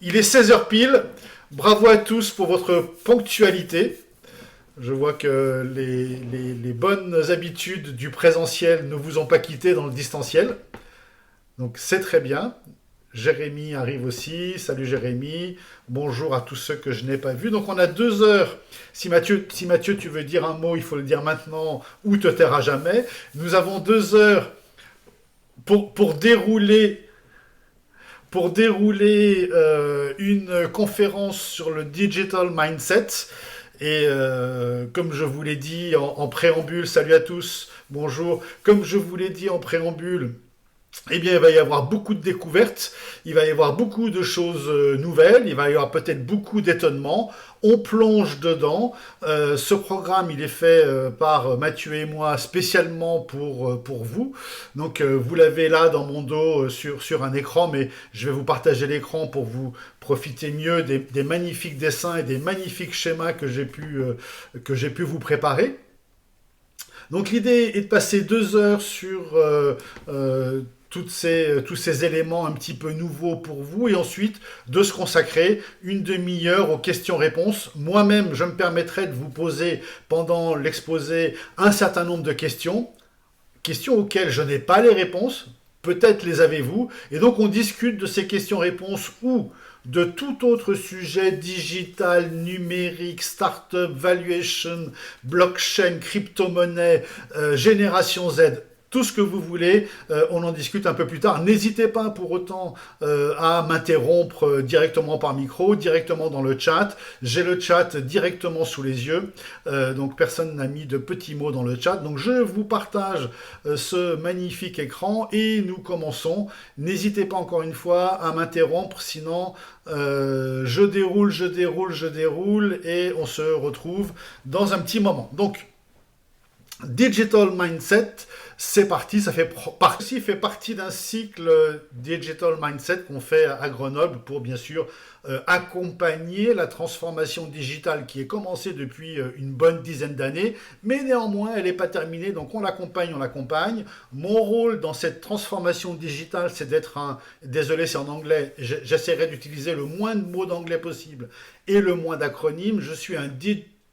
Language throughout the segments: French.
Il est 16 heures pile. Bravo à tous pour votre ponctualité. Je vois que les bonnes habitudes du présentiel ne vous ont pas quitté dans le distanciel. Donc c'est très bien. Jérémy arrive aussi. Salut Jérémy. Bonjour à tous ceux que je n'ai pas vus. Donc on a 2 heures. Si Mathieu, tu veux dire un mot, il faut le dire maintenant ou te taire à jamais. Nous avons 2 heures pour dérouler une conférence sur le digital mindset. Et comme je vous l'ai dit en préambule, salut à tous, bonjour. Comme je vous l'ai dit en préambule, eh bien, il va y avoir beaucoup de découvertes, il va y avoir beaucoup de choses nouvelles, il va y avoir peut-être beaucoup d'étonnements. On plonge dedans. Ce programme, il est fait par Mathieu et moi spécialement pour vous. Donc, vous l'avez là dans mon dos sur un écran, mais je vais vous partager l'écran pour vous profiter mieux des magnifiques dessins et des magnifiques schémas que j'ai pu vous préparer. Donc l'idée est de passer 2 heures sur tous ces éléments un petit peu nouveaux pour vous et ensuite de se consacrer une demi-heure aux questions-réponses. Moi-même, je me permettrai de vous poser pendant l'exposé un certain nombre de questions auxquelles je n'ai pas les réponses. Peut-être les avez-vous. Et donc on discute de ces questions-réponses ou de tout autre sujet digital, numérique, startup, valuation, blockchain, crypto-monnaie, génération Z, tout ce que vous voulez, on en discute un peu plus tard. N'hésitez pas pour autant à m'interrompre directement par micro, directement dans le chat. J'ai le chat directement sous les yeux, donc personne n'a mis de petits mots dans le chat. Donc je vous partage ce magnifique écran et nous commençons. N'hésitez pas encore une fois à m'interrompre, sinon je déroule et on se retrouve dans un petit moment. Donc, Digital Mindset, c'est parti, fait partie d'un cycle Digital Mindset qu'on fait à Grenoble pour bien sûr accompagner la transformation digitale qui est commencée depuis une bonne dizaine d'années, mais néanmoins elle n'est pas terminée, donc on l'accompagne. Mon rôle dans cette transformation digitale, c'est d'être désolé c'est en anglais, j'essaierai d'utiliser le moins de mots d'anglais possible et le moins d'acronymes, je suis un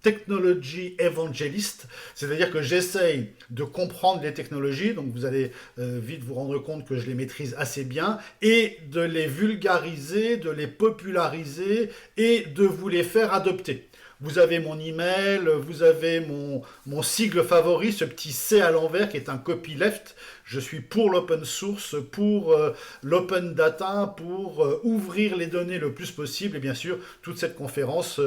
technology evangelist, c'est-à-dire que j'essaye de comprendre les technologies, donc vous allez vite vous rendre compte que je les maîtrise assez bien, et de les vulgariser, de les populariser et de vous les faire adopter. Vous avez mon email, vous avez mon sigle favori, ce petit C à l'envers qui est un copyleft. Je suis pour l'open source, pour l'open data, pour ouvrir les données le plus possible. Et bien sûr, toute cette conférence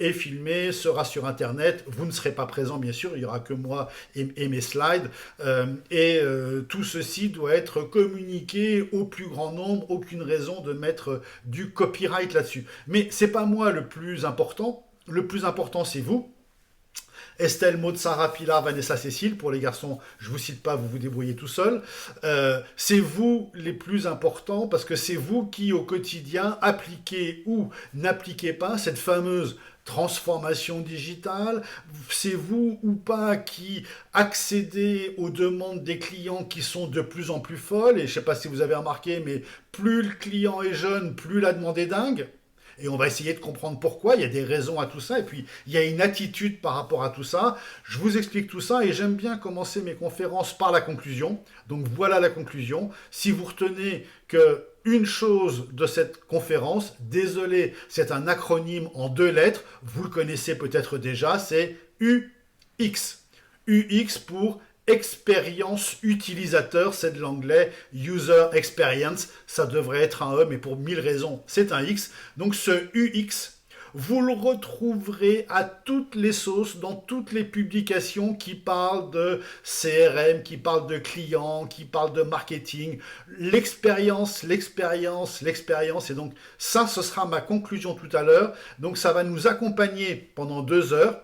est filmée, sera sur Internet. Vous ne serez pas présent, bien sûr, il n'y aura que moi et mes slides. Tout ceci doit être communiqué au plus grand nombre. Aucune raison de mettre du copyright là-dessus. Mais c'est pas moi le plus important. Le plus important, c'est vous. Estelle, Maud, Sarah, Pilar, Vanessa, Cécile. Pour les garçons, je ne vous cite pas, vous vous débrouillez tout seul. C'est vous les plus importants parce que c'est vous qui, au quotidien, appliquez ou n'appliquez pas cette fameuse transformation digitale. C'est vous ou pas qui accédez aux demandes des clients qui sont de plus en plus folles. Et je ne sais pas si vous avez remarqué, mais plus le client est jeune, plus la demande est dingue. Et on va essayer de comprendre pourquoi, il y a des raisons à tout ça, et puis il y a une attitude par rapport à tout ça. Je vous explique tout ça, et j'aime bien commencer mes conférences par la conclusion. Donc voilà la conclusion. Si vous retenez que une chose de cette conférence, désolé, c'est un acronyme en 2 lettres, vous le connaissez peut-être déjà, c'est UX. UX pour expérience utilisateur, c'est de l'anglais user experience, ça devrait être un E, mais pour 1000 raisons, c'est un X. Donc ce UX, vous le retrouverez à toutes les sauces, dans toutes les publications qui parlent de CRM, qui parlent de clients, qui parlent de marketing. L'expérience. Et donc ça, ce sera ma conclusion tout à l'heure. Donc ça va nous accompagner pendant 2 heures.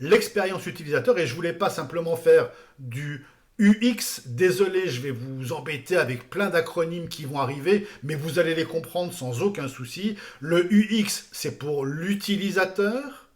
L'expérience utilisateur, et je voulais pas simplement faire du UX, désolé, je vais vous embêter avec plein d'acronymes qui vont arriver, mais vous allez les comprendre sans aucun souci. Le UX, c'est pour l'utilisateur.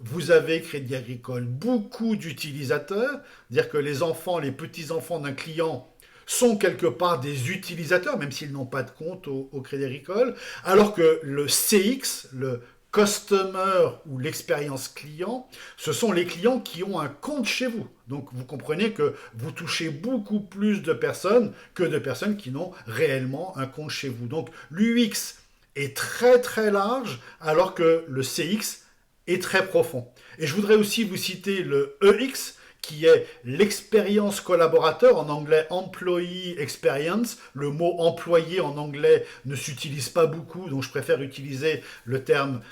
Vous avez, Crédit Agricole, beaucoup d'utilisateurs, c'est-à-dire que les enfants, les petits-enfants d'un client sont quelque part des utilisateurs, même s'ils n'ont pas de compte au Crédit Agricole, alors que le CX, le Customer ou l'expérience client, ce sont les clients qui ont un compte chez vous. Donc vous comprenez que vous touchez beaucoup plus de personnes que de personnes qui n'ont réellement un compte chez vous. Donc l'UX est très très large alors que le CX est très profond. Et je voudrais aussi vous citer le EX, qui est l'expérience collaborateur, en anglais Employee Experience. Le mot employé en anglais ne s'utilise pas beaucoup, donc je préfère utiliser le terme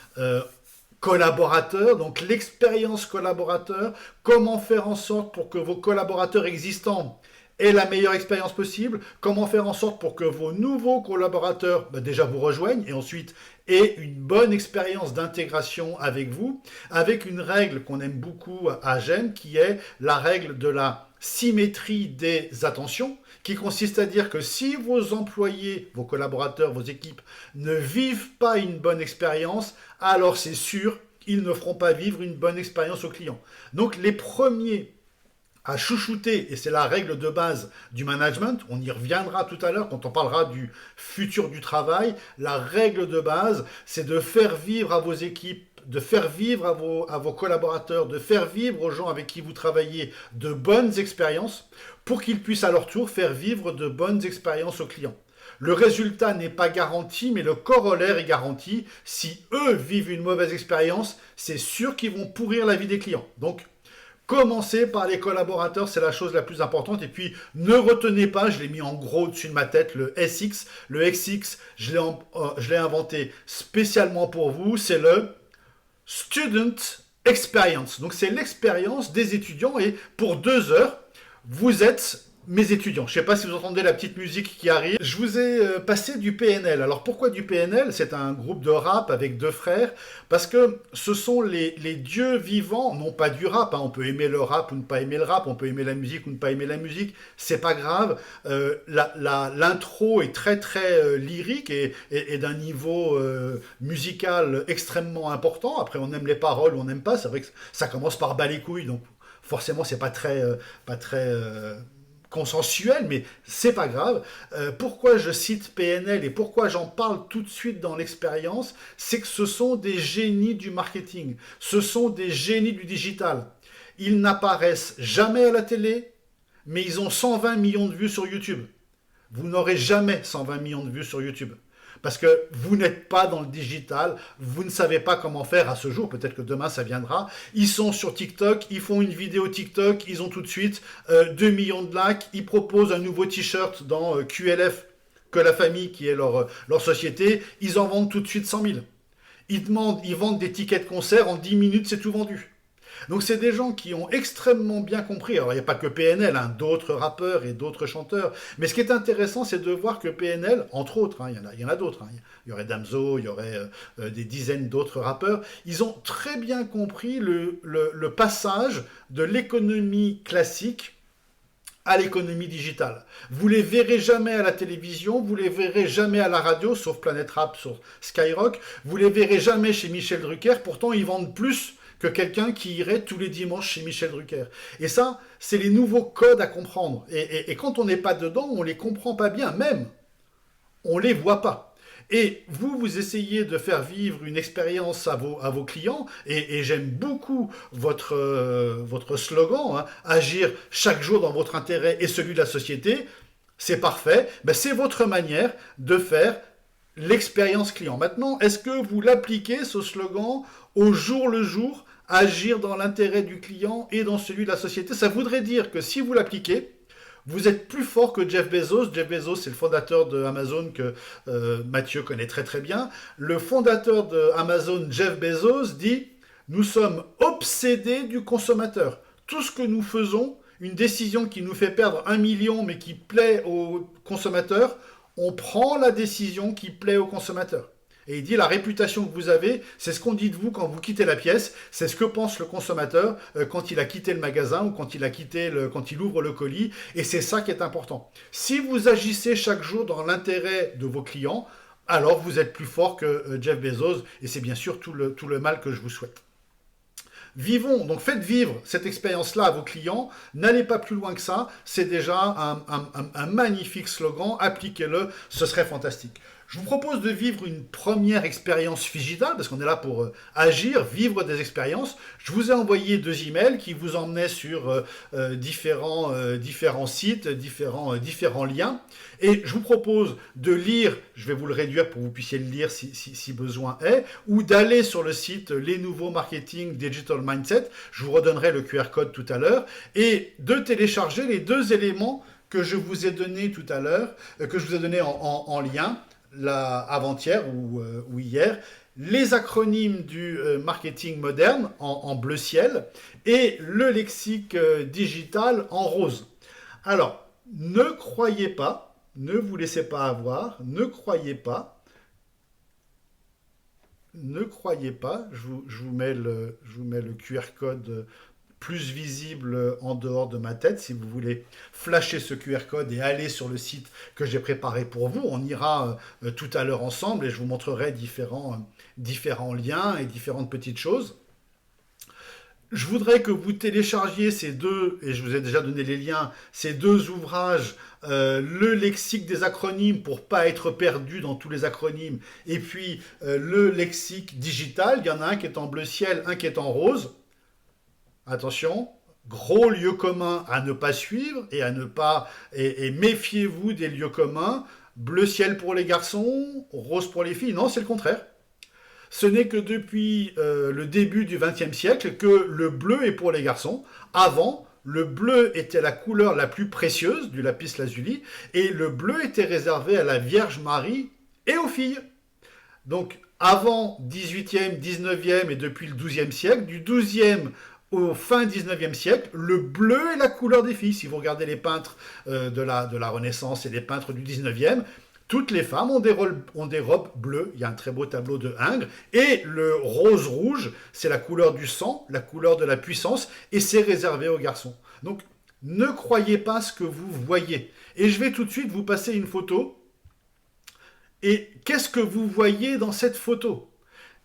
collaborateur. Donc l'expérience collaborateur, comment faire en sorte pour que vos collaborateurs existants aient la meilleure expérience possible, comment faire en sorte pour que vos nouveaux collaborateurs déjà vous rejoignent et ensuite aient une bonne expérience d'intégration avec vous, avec une règle qu'on aime beaucoup à GEM, qui est la règle de la symétrie des attentions, qui consiste à dire que si vos employés, vos collaborateurs, vos équipes ne vivent pas une bonne expérience, alors c'est sûr, ils ne feront pas vivre une bonne expérience aux clients. Donc les premiers à chouchouter, et c'est la règle de base du management, on y reviendra tout à l'heure quand on parlera du futur du travail, la règle de base, c'est de faire vivre à vos équipes, de faire vivre à vos collaborateurs, de faire vivre aux gens avec qui vous travaillez de bonnes expériences, pour qu'ils puissent à leur tour faire vivre de bonnes expériences aux clients. Le résultat n'est pas garanti, mais le corollaire est garanti. Si eux vivent une mauvaise expérience, c'est sûr qu'ils vont pourrir la vie des clients. Donc, commencez par les collaborateurs, c'est la chose la plus importante. Et puis, ne retenez pas, je l'ai mis en gros au-dessus de ma tête, le SX. Le XX, je l'ai inventé spécialement pour vous. C'est le Student Experience. Donc, c'est l'expérience des étudiants. Et pour 2 heures, vous êtes mes étudiants. Je ne sais pas si vous entendez la petite musique qui arrive. Je vous ai passé du PNL. Alors pourquoi du PNL? C'est un groupe de rap avec 2 frères, parce que ce sont les dieux vivants, non pas du rap, hein. On peut aimer le rap ou ne pas aimer le rap, on peut aimer la musique ou ne pas aimer la musique, c'est pas grave. L'intro est très très lyrique et d'un niveau musical extrêmement important. Après on aime les paroles ou on n'aime pas, c'est vrai que ça commence par bas les couilles, donc forcément c'est pas très consensuel, mais c'est pas grave. Pourquoi je cite PNL et pourquoi j'en parle tout de suite dans l'expérience, c'est que ce sont des génies du marketing, ce sont des génies du digital. Ils n'apparaissent jamais à la télé, mais ils ont 120 millions de vues sur YouTube. Vous n'aurez jamais 120 millions de vues sur YouTube. Parce que vous n'êtes pas dans le digital, vous ne savez pas comment faire à ce jour, peut-être que demain ça viendra. Ils sont sur TikTok, ils font une vidéo TikTok, ils ont tout de suite 2 millions de likes, ils proposent un nouveau t-shirt dans QLF, que la famille qui est leur société, ils en vendent tout de suite 100 000. Ils vendent des tickets de concert, en 10 minutes c'est tout vendu. Donc c'est des gens qui ont extrêmement bien compris, alors il n'y a pas que PNL, hein, d'autres rappeurs et d'autres chanteurs, mais ce qui est intéressant c'est de voir que PNL, entre autres, hein, il y en a d'autres, hein, il y aurait Damso, il y aurait des dizaines d'autres rappeurs, ils ont très bien compris le passage de l'économie classique à l'économie digitale. Vous les verrez jamais à la télévision, vous les verrez jamais à la radio, sauf Planet Rap sur Skyrock, vous les verrez jamais chez Michel Drucker, pourtant ils vendent plus que quelqu'un qui irait tous les dimanches chez Michel Drucker. Et ça, c'est les nouveaux codes à comprendre. Et quand on n'est pas dedans, on les comprend pas bien, même. On les voit pas. Et vous essayez de faire vivre une expérience à vos clients, et j'aime beaucoup votre slogan, hein, agir chaque jour dans votre intérêt et celui de la société, c'est parfait, ben c'est votre manière de faire l'expérience client. Maintenant, est-ce que vous l'appliquez, ce slogan, au jour le jour, agir dans l'intérêt du client et dans celui de la société? Ça voudrait dire que si vous l'appliquez, vous êtes plus fort que Jeff Bezos. Jeff Bezos, c'est le fondateur de Amazon que Mathieu connaît très très bien. Le fondateur de Amazon, Jeff Bezos, dit « Nous sommes obsédés du consommateur. Tout ce que nous faisons, une décision qui nous fait perdre 1 million mais qui plaît aux consommateurs, on prend la décision qui plaît aux consommateurs. » Et il dit la réputation que vous avez, c'est ce qu'on dit de vous quand vous quittez la pièce, c'est ce que pense le consommateur quand il a quitté le magasin ou quand il ouvre le colis, et c'est ça qui est important. Si vous agissez chaque jour dans l'intérêt de vos clients, alors vous êtes plus fort que Jeff Bezos, et c'est bien sûr tout le mal que je vous souhaite. Vivons, donc faites vivre cette expérience-là à vos clients, n'allez pas plus loin que ça, c'est déjà un magnifique slogan, appliquez-le, ce serait fantastique. Je vous propose de vivre une première expérience Figidal, parce qu'on est là pour agir, vivre des expériences. Je vous ai envoyé 2 emails qui vous emmenaient sur différents sites, différents liens. Et je vous propose de lire, je vais vous le réduire pour que vous puissiez le lire si besoin est, ou d'aller sur le site Les Nouveaux Marketing Digital Mindset, je vous redonnerai le QR code tout à l'heure, et de télécharger les 2 éléments que je vous ai donnés tout à l'heure, que je vous ai donnés en lien, avant-hier ou hier, les acronymes du marketing moderne en bleu ciel et le lexique digital en rose. Alors, ne croyez pas, ne vous laissez pas avoir, ne croyez pas, je vous mets le QR code plus visible en dehors de ma tête. Si vous voulez flasher ce QR code et aller sur le site que j'ai préparé pour vous, on ira tout à l'heure ensemble et je vous montrerai différents liens et différentes petites choses. Je voudrais que vous téléchargiez ces 2, et je vous ai déjà donné les liens, ces 2 ouvrages, le lexique des acronymes pour pas être perdu dans tous les acronymes, et puis le lexique digital. Il y en a un qui est en bleu ciel, un qui est en rose. Attention, gros lieux communs à ne pas suivre et méfiez-vous des lieux communs. Bleu ciel pour les garçons, rose pour les filles. Non, c'est le contraire. Ce n'est que depuis le début du XXe siècle que le bleu est pour les garçons. Avant, le bleu était la couleur la plus précieuse du lapis lazuli et le bleu était réservé à la Vierge Marie et aux filles. Donc, avant 18e, 19e et depuis le 12e siècle, du 12e au fin 19e siècle, le bleu est la couleur des filles. Si vous regardez les peintres de la Renaissance et les peintres du 19e, toutes les femmes ont des robes bleues. Il y a un très beau tableau de Ingres. Et le rose-rouge, c'est la couleur du sang, la couleur de la puissance, et c'est réservé aux garçons. Donc, ne croyez pas ce que vous voyez. Et je vais tout de suite vous passer une photo. Et qu'est-ce que vous voyez dans cette photo?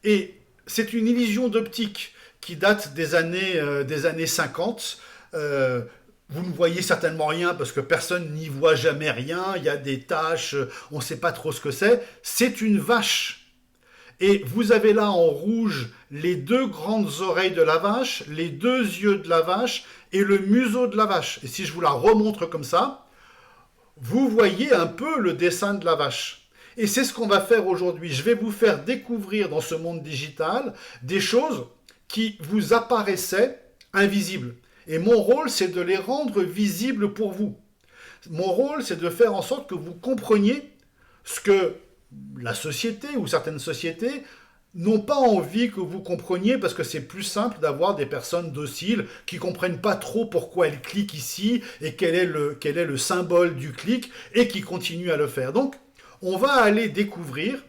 Et c'est une illusion d'optique qui date des années 50. Vous ne voyez certainement rien parce que personne n'y voit jamais rien. Il y a des taches, on ne sait pas trop ce que c'est. C'est une vache. Et vous avez là en rouge les 2 grandes oreilles de la vache, les 2 yeux de la vache et le museau de la vache. Et si je vous la remontre comme ça, vous voyez un peu le dessin de la vache. Et c'est ce qu'on va faire aujourd'hui. Je vais vous faire découvrir dans ce monde digital des choses qui vous apparaissaient invisibles. Et mon rôle, c'est de les rendre visibles pour vous. Mon rôle, c'est de faire en sorte que vous compreniez ce que la société ou certaines sociétés n'ont pas envie que vous compreniez parce que c'est plus simple d'avoir des personnes dociles qui comprennent pas trop pourquoi elles cliquent ici et quel est le symbole du clic et qui continuent à le faire. Donc, on va aller découvrir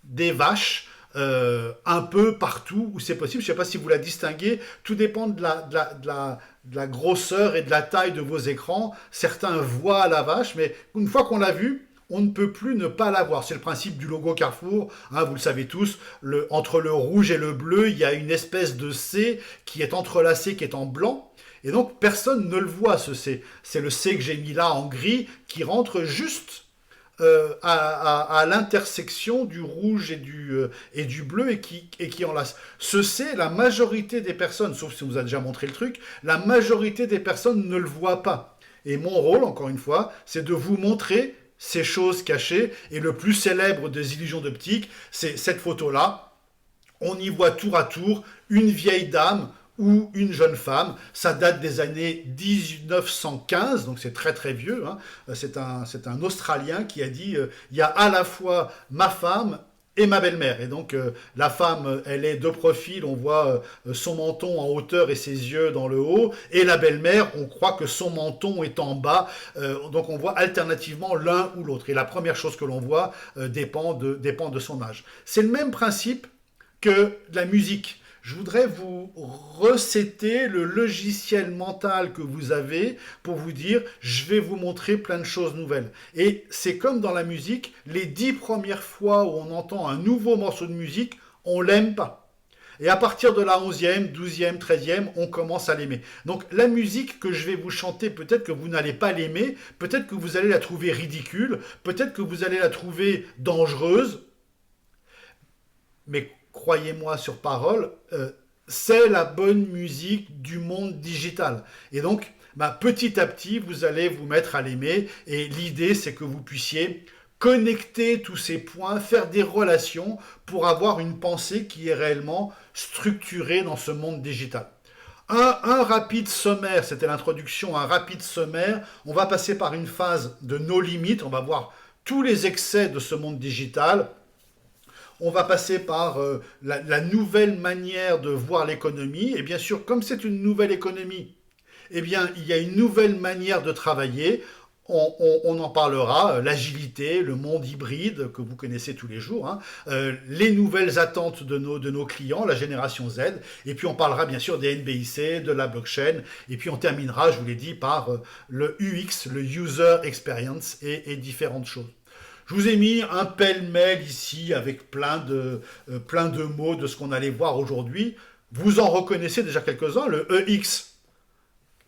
des vaches un peu partout où c'est possible. Je ne sais pas si vous la distinguez. Tout dépend de la grosseur et de la taille de vos écrans. Certains voient la vache, mais une fois qu'on l'a vue, on ne peut plus ne pas la voir. C'est le principe du logo Carrefour. Hein, vous le savez tous. Entre le rouge et le bleu, il y a une espèce de C qui est entrelacé, qui est en blanc. Et donc, personne ne le voit, ce C. C'est le C que j'ai mis là en gris qui rentre juste à l'intersection du rouge et du bleu et qui enlace. Ce C, la majorité des personnes, sauf si on vous a déjà montré le truc, la majorité des personnes ne le voient pas. Et mon rôle, encore une fois, c'est de vous montrer ces choses cachées. Et le plus célèbre des illusions d'optique, c'est cette photo-là. On y voit tour à tour une vieille dame ou une jeune femme. Ça date des années 1915, donc c'est très très vieux. Hein. C'est un Australien qui a dit il y a à la fois ma femme et ma belle-mère. Et donc la femme, elle est de profil, on voit son menton en hauteur et ses yeux dans le haut. Et la belle-mère, on croit que son menton est en bas. Donc on voit alternativement l'un ou l'autre. Et la première chose que l'on voit dépend de son âge. C'est le même principe que la musique. Je voudrais vous resetter le logiciel mental que vous avez pour vous dire je vais vous montrer plein de choses nouvelles. Et c'est comme dans la musique, les 10 premières fois où on entend un nouveau morceau de musique, on l'aime pas. Et à partir de la 11e, 12e, 13e, on commence à l'aimer. Donc la musique que je vais vous chanter, peut-être que vous n'allez pas l'aimer, peut-être que vous allez la trouver ridicule, peut-être que vous allez la trouver dangereuse, mais croyez-moi sur parole, c'est la bonne musique du monde digital. Et donc, petit à petit, vous allez vous mettre à l'aimer. Et l'idée, c'est que vous puissiez connecter tous ces points, faire des relations pour avoir une pensée qui est réellement structurée dans ce monde digital. Un rapide sommaire, c'était l'introduction, un rapide sommaire. On va passer par une phase de nos limites, on va voir tous les excès de ce monde digital. On va passer par la nouvelle manière de voir l'économie. Et bien sûr, comme c'est une nouvelle économie, eh bien, il y a une nouvelle manière de travailler. On en parlera, l'agilité, le monde hybride que vous connaissez tous les jours, hein, les nouvelles attentes de nos clients, la génération Z, et puis on parlera bien sûr des NBIC, de la blockchain, et puis on terminera, je vous l'ai dit, par le UX, le User Experience, et différentes choses. Je vous ai mis un pêle-mêle ici avec plein de mots de ce qu'on allait voir aujourd'hui. Vous en reconnaissez déjà quelques-uns, le EX,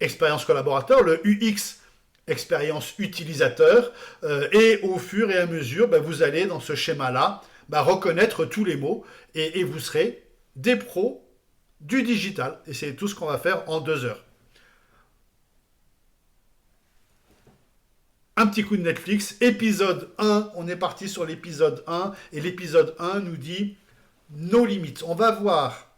expérience collaborateur, le UX, expérience utilisateur, et au fur et à mesure, vous allez dans ce schéma-là reconnaître tous les mots et vous serez des pros du digital. Et c'est tout ce qu'on va faire en 2 heures. Un petit coup de Netflix, épisode 1, on est parti sur l'épisode 1, et l'épisode 1 nous dit nos limites. On va voir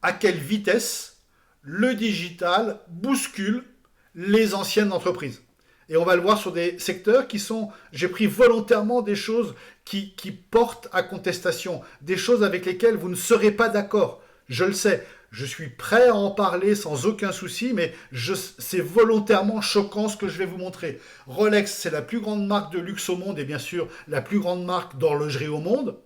à quelle vitesse le digital bouscule les anciennes entreprises. Et on va le voir sur des secteurs qui sont, j'ai pris volontairement des choses qui portent à contestation, des choses avec lesquelles vous ne serez pas d'accord. Je le sais, je suis prêt à en parler sans aucun souci, mais c'est volontairement choquant ce que je vais vous montrer. Rolex, c'est la plus grande marque de luxe au monde et bien sûr la plus grande marque d'horlogerie au monde.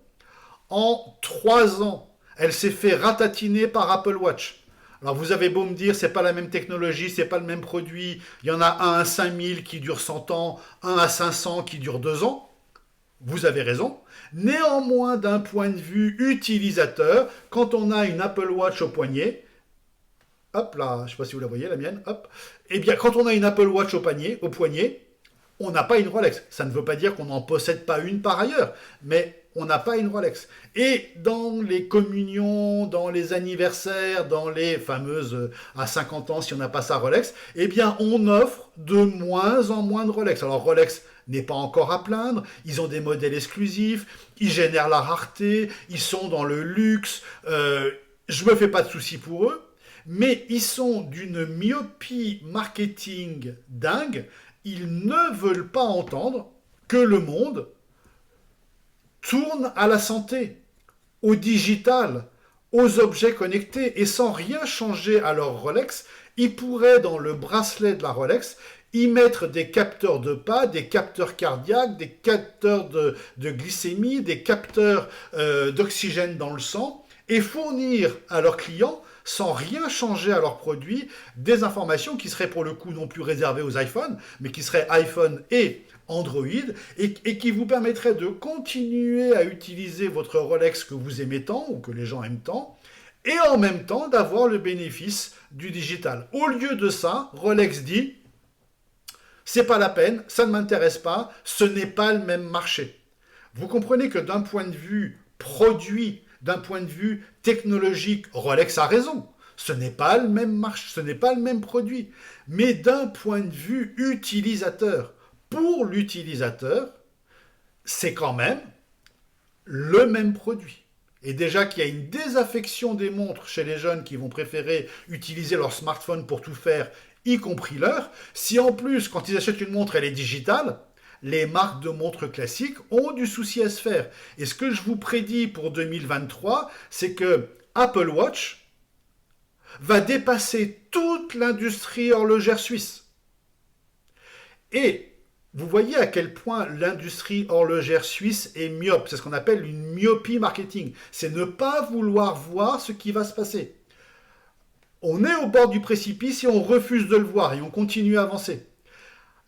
En 3 ans, elle s'est fait ratatiner par Apple Watch. Alors vous avez beau me dire, c'est pas la même technologie, c'est pas le même produit, il y en a un à 5000 qui dure 100 ans, un à 500 qui dure 2 ans. Vous avez raison. Néanmoins, d'un point de vue utilisateur, quand on a une Apple Watch au poignet, hop là, je ne sais pas si vous la voyez, la mienne, hop, eh bien, quand on a une Apple Watch au poignet, on n'a pas une Rolex. Ça ne veut pas dire qu'on n'en possède pas une par ailleurs, mais on n'a pas une Rolex. Et dans les communions, dans les anniversaires, dans les fameuses à 50 ans, si on n'a pas sa Rolex, eh bien, on offre de moins en moins de Rolex. Alors, Rolex n'est pas encore à plaindre, ils ont des modèles exclusifs, ils génèrent la rareté, ils sont dans le luxe, je me fais pas de soucis pour eux, mais ils sont d'une myopie marketing dingue, ils ne veulent pas entendre que le monde tourne à la santé, au digital, aux objets connectés, et sans rien changer à leur Rolex, ils pourraient dans le bracelet de la Rolex y mettre des capteurs de pas, des capteurs cardiaques, des capteurs de glycémie, des capteurs d'oxygène dans le sang, et fournir à leurs clients, sans rien changer à leurs produits, des informations qui seraient pour le coup non plus réservées aux iPhones, mais qui seraient iPhone et Android, et qui vous permettraient de continuer à utiliser votre Rolex que vous aimez tant, ou que les gens aiment tant, et en même temps d'avoir le bénéfice du digital. Au lieu de ça, Rolex dit c'est pas la peine, ça ne m'intéresse pas, ce n'est pas le même marché. Vous comprenez que d'un point de vue produit, d'un point de vue technologique, Rolex a raison. Ce n'est pas le même marché, ce n'est pas le même produit. Mais d'un point de vue utilisateur, pour l'utilisateur, c'est quand même le même produit. Et déjà qu'il y a une désaffection des montres chez les jeunes qui vont préférer utiliser leur smartphone pour tout faire, y compris l'heure, si en plus, quand ils achètent une montre, elle est digitale, les marques de montres classiques ont du souci à se faire. Et ce que je vous prédis pour 2023, c'est que Apple Watch va dépasser toute l'industrie horlogère suisse. Et vous voyez à quel point l'industrie horlogère suisse est myope. C'est ce qu'on appelle une myopie marketing. C'est ne pas vouloir voir ce qui va se passer. On est au bord du précipice et on refuse de le voir et on continue à avancer.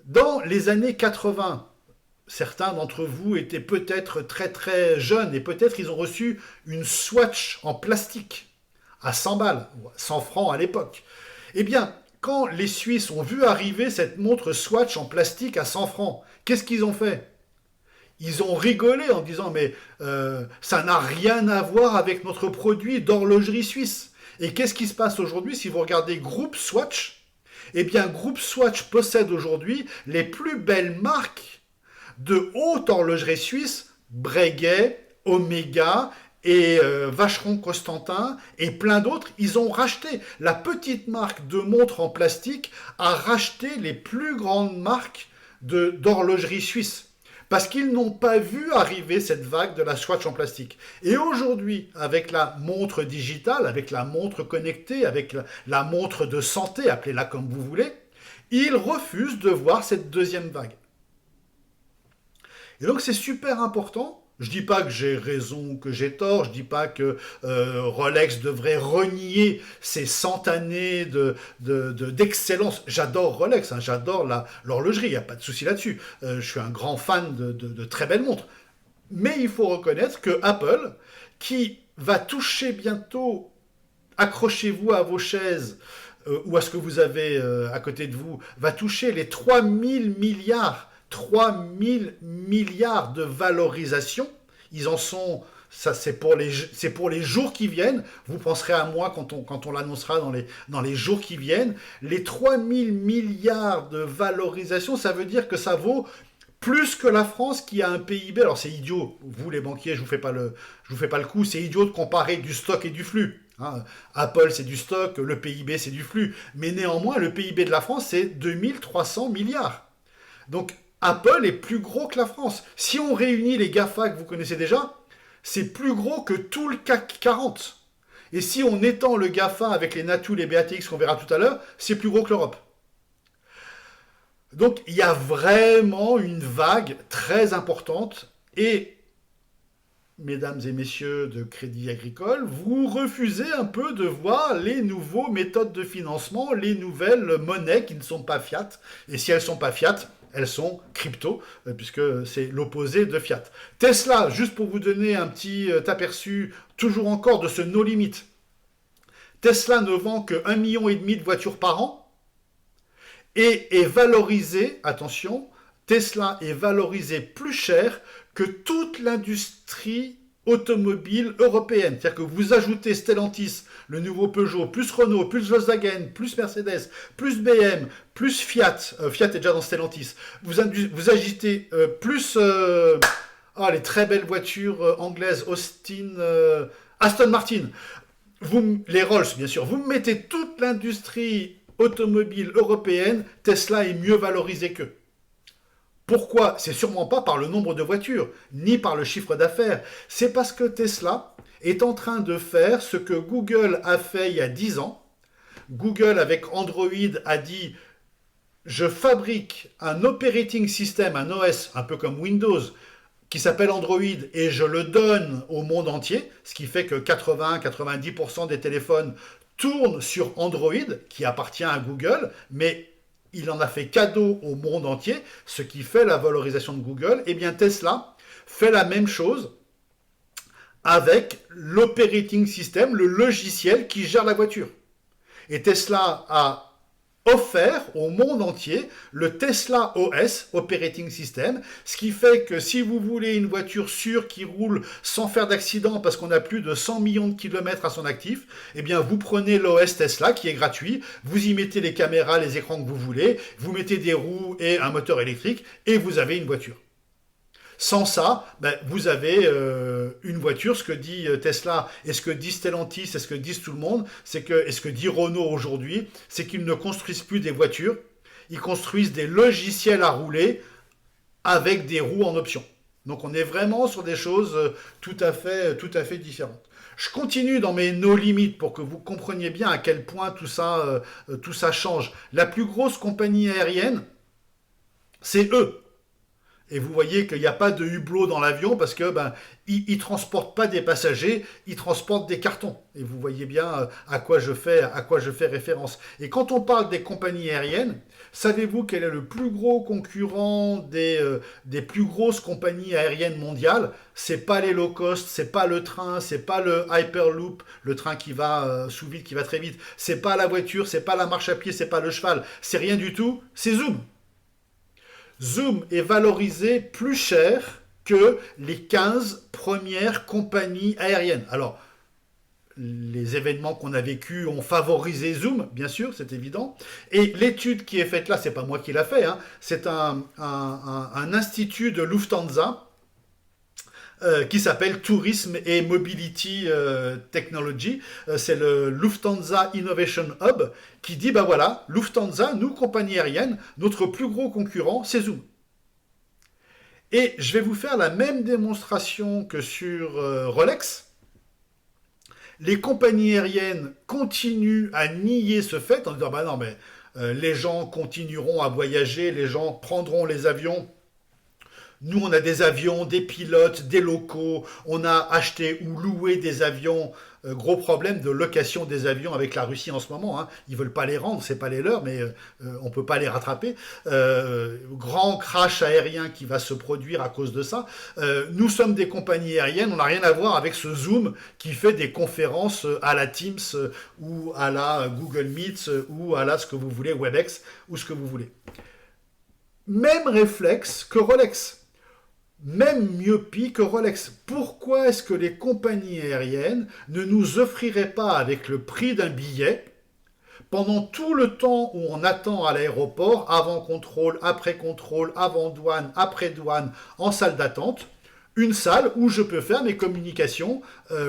Dans les années 80, certains d'entre vous étaient peut-être très très jeunes et peut-être ils ont reçu une Swatch en plastique à 100 balles, 100 francs à l'époque. Eh bien, quand les Suisses ont vu arriver cette montre Swatch en plastique à 100 francs, qu'est-ce qu'ils ont fait? Ils ont rigolé en disant mais ça n'a rien à voir avec notre produit d'horlogerie suisse. Et qu'est-ce qui se passe aujourd'hui si vous regardez Groupe Swatch? Eh bien, Groupe Swatch possède aujourd'hui les plus belles marques de haute horlogerie suisse, Breguet, Omega et Vacheron Constantin et plein d'autres. Ils ont racheté. La petite marque de montres en plastique a racheté les plus grandes marques d'horlogerie suisse. Parce qu'ils n'ont pas vu arriver cette vague de la Swatch en plastique. Et aujourd'hui, avec la montre digitale, avec la montre connectée, avec la montre de santé, appelez-la comme vous voulez, ils refusent de voir cette deuxième vague. Et donc c'est super important. Je ne dis pas que j'ai raison ou que j'ai tort, je ne dis pas que Rolex devrait renier ses 100 années d'excellence. J'adore Rolex, hein, j'adore l'horlogerie, il n'y a pas de souci là-dessus. Je suis un grand fan de très belles montres. Mais il faut reconnaître que Apple, qui va toucher bientôt, accrochez-vous à vos chaises, ou à ce que vous avez à côté de vous, va toucher les 3 000 milliards de valorisation. Ils en sont, ça c'est pour les jours qui viennent. Vous penserez à moi quand on l'annoncera dans les jours qui viennent. Les 3 000 milliards de valorisation, ça veut dire que ça vaut plus que la France qui a un PIB. Alors c'est idiot, vous les banquiers, je vous fais pas le coup, c'est idiot de comparer du stock et du flux. Hein. Apple c'est du stock, le PIB c'est du flux. Mais néanmoins, le PIB de la France c'est 2300 milliards. Donc Apple est plus gros que la France. Si on réunit les GAFA que vous connaissez déjà, c'est plus gros que tout le CAC 40. Et si on étend le GAFA avec les Natul et BATX qu'on verra tout à l'heure, c'est plus gros que l'Europe. Donc il y a vraiment une vague très importante et, mesdames et messieurs de Crédit Agricole, vous refusez un peu de voir les nouveaux méthodes de financement, les nouvelles monnaies qui ne sont pas fiat. Et si elles ne sont pas fiat, elles sont crypto, puisque c'est l'opposé de fiat. Tesla, juste pour vous donner un petit aperçu, toujours encore de ce no limit. Tesla ne vend que 1,5 million de voitures par an et est valorisé, attention, Tesla est valorisé plus cher que toute l'industrie automobile européenne. C'est-à-dire que vous ajoutez Stellantis, le nouveau Peugeot, plus Renault, plus Volkswagen, plus Mercedes, plus BM, plus Fiat. Fiat est déjà dans Stellantis. Vous ajoutez plus les très belles voitures anglaises, Aston Martin. Les Rolls, bien sûr. Vous mettez toute l'industrie automobile européenne, Tesla est mieux valorisé qu'eux. Pourquoi? C'est sûrement pas par le nombre de voitures, ni par le chiffre d'affaires. C'est parce que Tesla est en train de faire ce que Google a fait il y a 10 ans. Google, avec Android, a dit « Je fabrique un operating system, un OS, un peu comme Windows, qui s'appelle Android, et je le donne au monde entier, ce qui fait que 80-90% des téléphones tournent sur Android, qui appartient à Google, mais il en a fait cadeau au monde entier, ce qui fait la valorisation de Google. Eh bien, Tesla fait la même chose avec l'operating system, le logiciel qui gère la voiture. Et Tesla a offert au monde entier le Tesla OS, Operating System, ce qui fait que si vous voulez une voiture sûre qui roule sans faire d'accident parce qu'on a plus de 100 millions de kilomètres à son actif, eh bien vous prenez l'OS Tesla qui est gratuit, vous y mettez les caméras, les écrans que vous voulez, vous mettez des roues et un moteur électrique et vous avez une voiture. Sans ça, vous avez une voiture. Ce que dit Tesla et ce que dit Stellantis et ce que dit tout le monde, et ce que dit Renault aujourd'hui, c'est qu'ils ne construisent plus des voitures, ils construisent des logiciels à rouler avec des roues en option. Donc on est vraiment sur des choses tout à fait différentes. Je continue dans mes no limites pour que vous compreniez bien à quel point tout ça change. La plus grosse compagnie aérienne, c'est eux. Et vous voyez qu'il n'y a pas de hublot dans l'avion parce que il transporte pas des passagers, il transporte des cartons. Et vous voyez bien à quoi je fais référence. Et quand on parle des compagnies aériennes, savez-vous quel est le plus gros concurrent des plus grosses compagnies aériennes mondiales? C'est pas les low cost, c'est pas le train, c'est pas le Hyperloop, le train qui va sous vide, qui va très vite. C'est pas la voiture, c'est pas la marche à pied, c'est pas le cheval, c'est rien du tout. C'est Zoom. Zoom est valorisé plus cher que les 15 premières compagnies aériennes. Alors, les événements qu'on a vécus ont favorisé Zoom, bien sûr, c'est évident. Et l'étude qui est faite là, c'est pas moi qui l'a fait, hein, c'est un institut de Lufthansa qui s'appelle Tourisme et Mobility Technology. C'est le Lufthansa Innovation Hub qui dit, voilà, Lufthansa, nous, compagnie aérienne, notre plus gros concurrent, c'est Zoom. Et je vais vous faire la même démonstration que sur Rolex. Les compagnies aériennes continuent à nier ce fait en disant, non, mais les gens continueront à voyager, les gens prendront les avions. Nous, on a des avions, des pilotes, des locaux, on a acheté ou loué des avions. Gros problème de location des avions avec la Russie en ce moment. Hein. Ils veulent pas les rendre, c'est pas les leurs, mais on peut pas les rattraper. Grand crash aérien qui va se produire à cause de ça. Nous sommes des compagnies aériennes, on n'a rien à voir avec ce Zoom qui fait des conférences à la Teams ou à la Google Meet ou à la ce que vous voulez, WebEx ou ce que vous voulez. Même réflexe que Rolex. Même myopie que Rolex. Pourquoi est-ce que les compagnies aériennes ne nous offriraient pas avec le prix d'un billet, pendant tout le temps où on attend à l'aéroport, avant contrôle, avant douane, après douane, en salle d'attente, une salle où je peux faire mes communications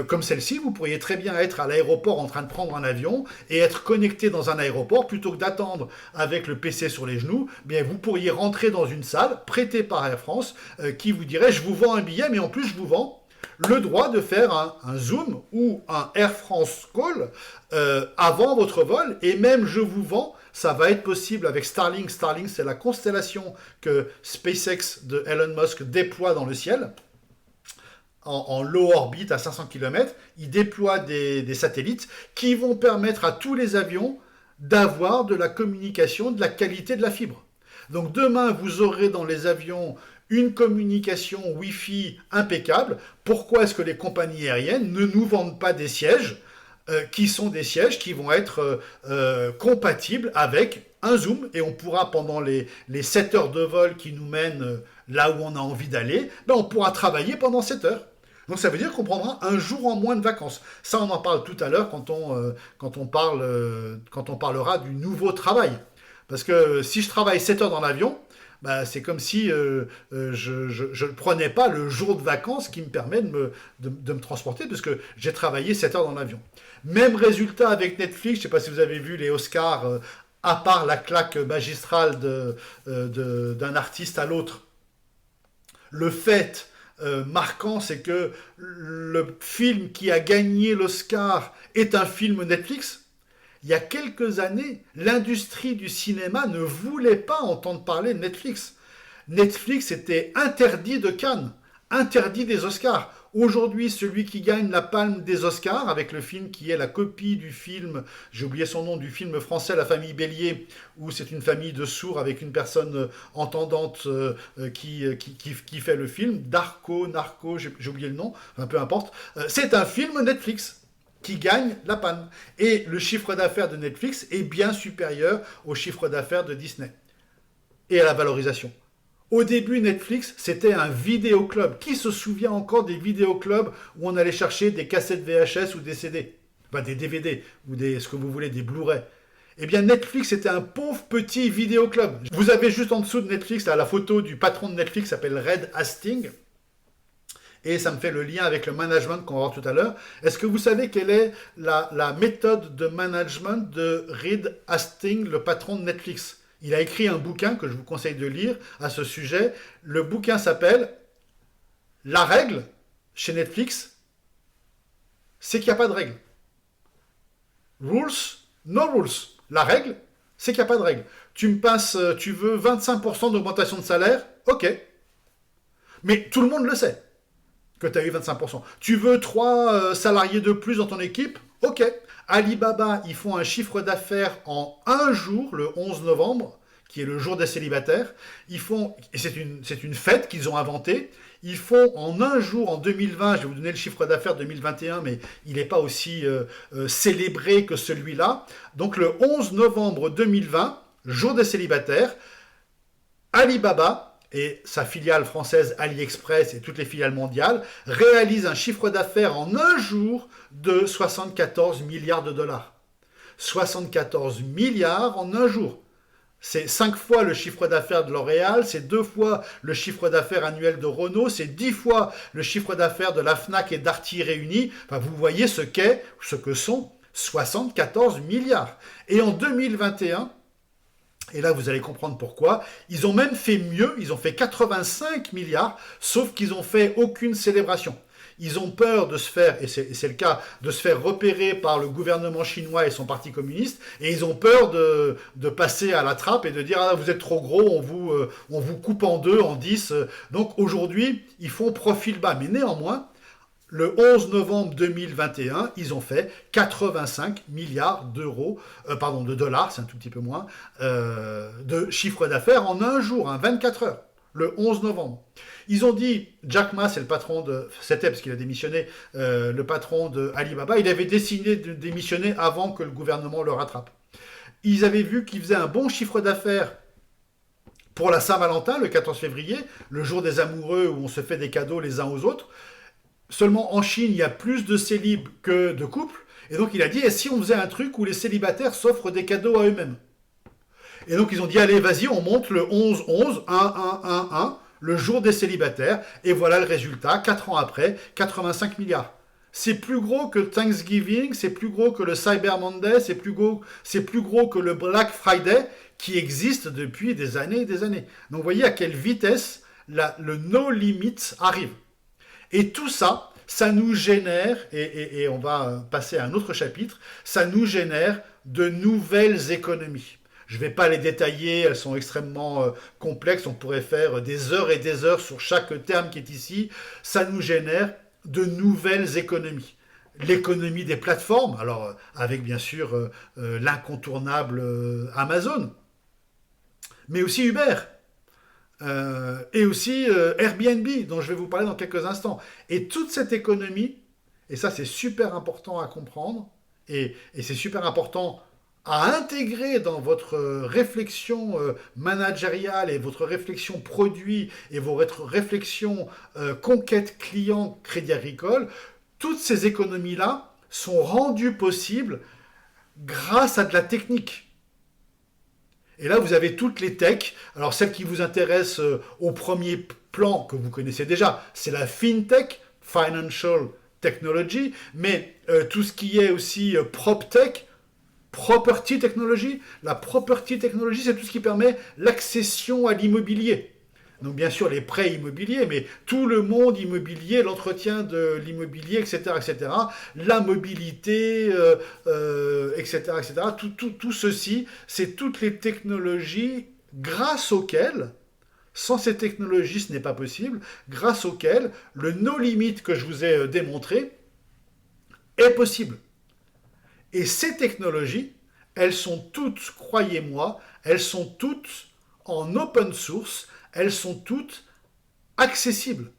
comme celle-ci. Vous pourriez très bien être à l'aéroport en train de prendre un avion et être connecté dans un aéroport plutôt que d'attendre avec le PC sur les genoux. Bien, vous pourriez rentrer dans une salle prêtée par Air France qui vous dirait je vous vends un billet, mais en plus je vous vends le droit de faire un Zoom ou un Air France Call avant votre vol, et même je vous vends. Ça va être possible avec Starlink. Starlink, c'est la constellation que SpaceX de Elon Musk déploie dans le ciel. En low orbite à 500 km, ils déploient des satellites qui vont permettre à tous les avions d'avoir de la communication, de la qualité de la fibre. Donc demain, vous aurez dans les avions une communication Wi-Fi impeccable. Pourquoi est-ce que les compagnies aériennes ne nous vendent pas des sièges qui sont des sièges qui vont être compatibles avec un Zoom, et on pourra, pendant les 7 heures de vol qui nous mènent là où on a envie d'aller, on pourra travailler pendant 7 heures. Donc ça veut dire qu'on prendra un jour en moins de vacances. Ça, on en parle tout à l'heure quand on parlera du nouveau travail. Parce que si je travaille 7 heures dans l'avion, c'est comme si je ne prenais pas le jour de vacances qui me permet de me transporter, parce que j'ai travaillé 7 heures dans l'avion. Même résultat avec Netflix. Je ne sais pas si vous avez vu les Oscars, à part la claque magistrale d'un artiste à l'autre. Le fait marquant, c'est que le film qui a gagné l'Oscar est un film Netflix. Il y a quelques années, l'industrie du cinéma ne voulait pas entendre parler de Netflix. Netflix était interdit de Cannes, interdit des Oscars. Aujourd'hui, celui qui gagne la palme des Oscars, avec le film qui est la copie du film, j'ai oublié son nom, du film français La famille Bélier, où c'est une famille de sourds avec une personne entendante qui fait le film, Narco, j'ai oublié le nom, enfin, peu importe. C'est un film Netflix qui gagne la palme. Et le chiffre d'affaires de Netflix est bien supérieur au chiffre d'affaires de Disney. Et à la valorisation. Au début, Netflix, c'était un vidéoclub. Qui se souvient encore des vidéoclubs où on allait chercher des cassettes VHS ou des CD? Enfin, des DVD, ou ce que vous voulez, des Blu-ray. Eh bien, Netflix, c'était un pauvre petit vidéoclub. Vous avez juste en dessous de Netflix, là, la photo du patron de Netflix, s'appelle Reed Hastings. Et ça me fait le lien avec le management qu'on va voir tout à l'heure. Est-ce que vous savez quelle est la méthode de management de Reed Hastings, le patron de Netflix? Il a écrit un bouquin que je vous conseille de lire à ce sujet. Le bouquin s'appelle « La règle chez Netflix, c'est qu'il n'y a pas de règle. Rules, no rules. La règle, c'est qu'il n'y a pas de règle. Tu veux 25% d'augmentation de salaire? Ok. Mais tout le monde le sait que tu as eu 25%. Tu veux 3 salariés de plus dans ton équipe? Ok. Alibaba, ils font un chiffre d'affaires en un jour, le 11 novembre, qui est le jour des célibataires. Ils font, et c'est une fête qu'ils ont inventée. Ils font en un jour, en 2020, je vais vous donner le chiffre d'affaires 2021, mais il n'est pas aussi célébré que celui-là. Donc le 11 novembre 2020, jour des célibataires, Alibaba et sa filiale française AliExpress et toutes les filiales mondiales réalisent un chiffre d'affaires en un jour de 74 milliards de dollars. 74 milliards en un jour. C'est 5 fois le chiffre d'affaires de L'Oréal, c'est 2 fois le chiffre d'affaires annuel de Renault, c'est 10 fois le chiffre d'affaires de la Fnac et Darty réunis. Enfin, vous voyez ce que sont 74 milliards. Et en 2021, et là, vous allez comprendre pourquoi. Ils ont même fait mieux, ils ont fait 85 milliards, sauf qu'ils n'ont fait aucune célébration. Ils ont peur de se faire, et c'est le cas, de se faire repérer par le gouvernement chinois et son parti communiste, et ils ont peur de passer à la trappe et de dire « Ah, vous êtes trop gros, on vous coupe en deux, en 10. » Donc aujourd'hui, ils font profil bas. Mais néanmoins, le 11 novembre 2021, ils ont fait 85 milliards de dollars, c'est un tout petit peu moins, de chiffre d'affaires en un jour, 24 heures, le 11 novembre. Ils ont dit, Jack Ma, c'est le patron c'était parce qu'il a démissionné, le patron de Alibaba, il avait décidé de démissionner avant que le gouvernement le rattrape. Ils avaient vu qu'il faisait un bon chiffre d'affaires pour la Saint-Valentin, le 14 février, le jour des amoureux où on se fait des cadeaux les uns aux autres. Seulement en Chine, il y a plus de célibes que de couples. Et donc il a dit, et si on faisait un truc où les célibataires s'offrent des cadeaux à eux-mêmes? Et donc ils ont dit, allez, vas-y, on monte le 11-11, 1-1-1-1, le jour des célibataires. Et voilà le résultat, 4 ans après, 85 milliards. C'est plus gros que Thanksgiving, c'est plus gros que le Cyber Monday, c'est plus gros que le Black Friday, qui existe depuis des années et des années. Donc vous voyez à quelle vitesse le no limit arrive. Et tout ça, ça nous génère, et on va passer à un autre chapitre, ça nous génère de nouvelles économies. Je ne vais pas les détailler, elles sont extrêmement complexes, on pourrait faire des heures et des heures sur chaque terme qui est ici. Ça nous génère de nouvelles économies. L'économie des plateformes, alors avec bien sûr l'incontournable Amazon, mais aussi Uber. Et aussi Airbnb, dont je vais vous parler dans quelques instants. Et toute cette économie, et ça c'est super important à comprendre, et c'est super important à intégrer dans votre réflexion managériale et votre réflexion produit et votre réflexion conquête client Crédit Agricole, toutes ces économies-là sont rendues possibles grâce à de la technique. Et là, vous avez toutes les techs. Alors, celle qui vous intéresse au premier plan, que vous connaissez déjà, c'est la FinTech, Financial Technology, mais tout ce qui est aussi PropTech, Property Technology. La Property Technology, c'est tout ce qui permet l'accession à l'immobilier. Donc, bien sûr, les prêts immobiliers, mais tout le monde immobilier, l'entretien de l'immobilier, etc., etc., la mobilité, etc., etc., tout ceci, c'est toutes les technologies grâce auxquelles, sans ces technologies, ce n'est pas possible, grâce auxquelles le no limit que je vous ai démontré est possible. Et ces technologies, elles sont toutes, croyez-moi, elles sont toutes en open source, elles sont toutes accessibles.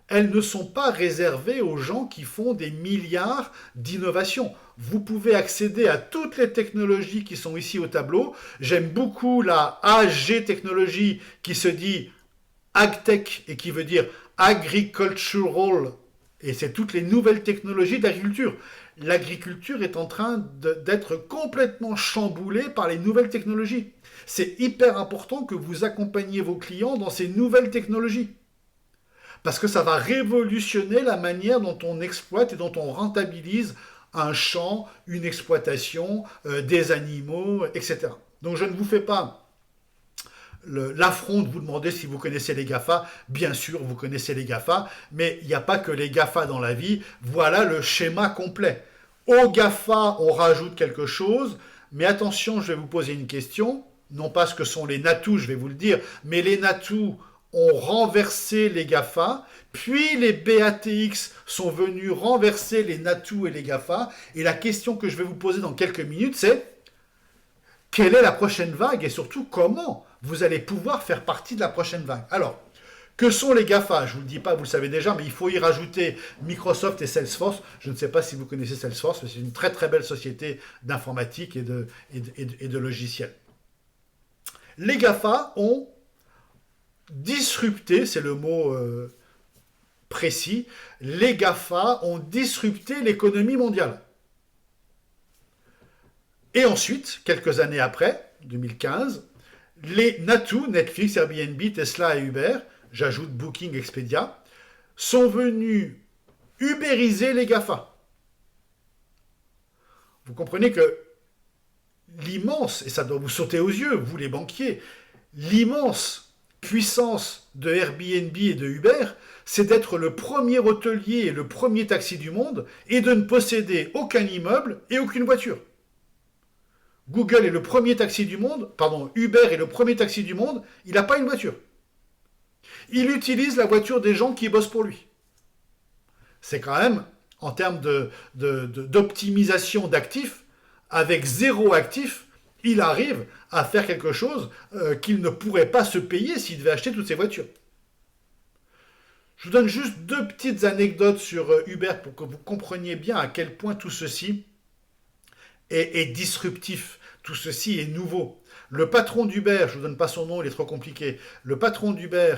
Elles ne sont pas réservées aux gens qui font des milliards d'innovations. Vous pouvez accéder à toutes les technologies qui sont ici au tableau. J'aime beaucoup la AG technologie qui se dit AgTech et qui veut dire Agricultural. Et c'est toutes les nouvelles technologies d'agriculture. L'agriculture est en train d'être complètement chamboulée par les nouvelles technologies. C'est hyper important que vous accompagniez vos clients dans ces nouvelles technologies. Parce que ça va révolutionner la manière dont on exploite et dont on rentabilise un champ, une exploitation, des animaux, etc. Donc je ne vous fais pas l'affront de vous demander si vous connaissez les GAFA. Bien sûr, vous connaissez les GAFA, mais il n'y a pas que les GAFA dans la vie. Voilà le schéma complet. Au GAFA, on rajoute quelque chose, mais attention, je vais vous poser une question. Non pas ce que sont les NATOU, je vais vous le dire, mais les NATOU ont renversé les GAFA, puis les BATX sont venus renverser les Natu et les GAFA, et la question que je vais vous poser dans quelques minutes, c'est quelle est la prochaine vague, et surtout comment vous allez pouvoir faire partie de la prochaine vague. Alors, que sont les GAFA? Je ne vous le dis pas, vous le savez déjà, mais il faut y rajouter Microsoft et Salesforce. Je ne sais pas si vous connaissez Salesforce, mais c'est une très très belle société d'informatique et de logiciels. Les GAFA ont disrupté, c'est le mot précis, les GAFA ont disrupté l'économie mondiale. Et ensuite, quelques années après, 2015, les Natu, Netflix, Airbnb, Tesla et Uber, j'ajoute Booking, Expedia, sont venus ubériser les GAFA. Vous comprenez que l'immense, et ça doit vous sauter aux yeux, vous les banquiers, l'immense puissance de Airbnb et de Uber, c'est d'être le premier hôtelier et le premier taxi du monde et de ne posséder aucun immeuble et aucune voiture. Google est le premier taxi du monde, pardon, Uber est le premier taxi du monde, il n'a pas une voiture. Il utilise la voiture des gens qui bossent pour lui. C'est quand même, en termes d'optimisation d'actifs, avec zéro actif, il arrive à faire quelque chose qu'il ne pourrait pas se payer s'il devait acheter toutes ces voitures. Je vous donne juste deux petites anecdotes sur Uber pour que vous compreniez bien à quel point tout ceci est disruptif. Tout ceci est nouveau. Le patron d'Uber, je ne vous donne pas son nom, il est trop compliqué. Le patron d'Uber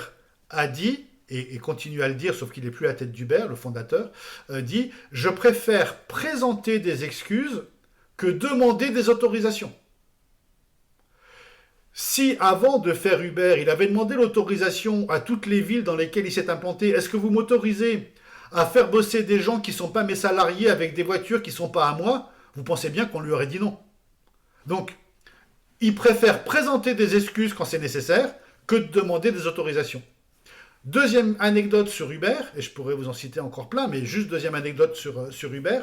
a dit, et continue à le dire, sauf qu'il n'est plus à la tête d'Uber, le fondateur, dit « Je préfère présenter des excuses que demander des autorisations ». Si avant de faire Uber, il avait demandé l'autorisation à toutes les villes dans lesquelles il s'est implanté, est-ce que vous m'autorisez à faire bosser des gens qui ne sont pas mes salariés avec des voitures qui ne sont pas à moi? Vous pensez bien qu'on lui aurait dit non. Donc, il préfère présenter des excuses quand c'est nécessaire que de demander des autorisations. Deuxième anecdote sur Uber, et je pourrais vous en citer encore plein, mais juste deuxième anecdote sur Uber.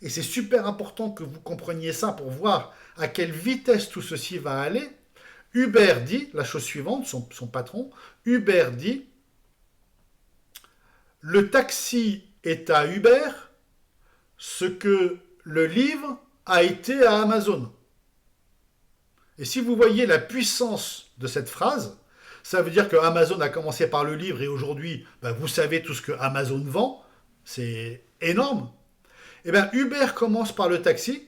Et c'est super important que vous compreniez ça pour voir à quelle vitesse tout ceci va aller. Uber dit la chose suivante, son patron, Uber dit « Le taxi est à Uber ce que le livre a été à Amazon ». Et si vous voyez la puissance de cette phrase, ça veut dire que Amazon a commencé par le livre et aujourd'hui, vous savez tout ce que Amazon vend, c'est énorme. Eh bien, Uber commence par le taxi,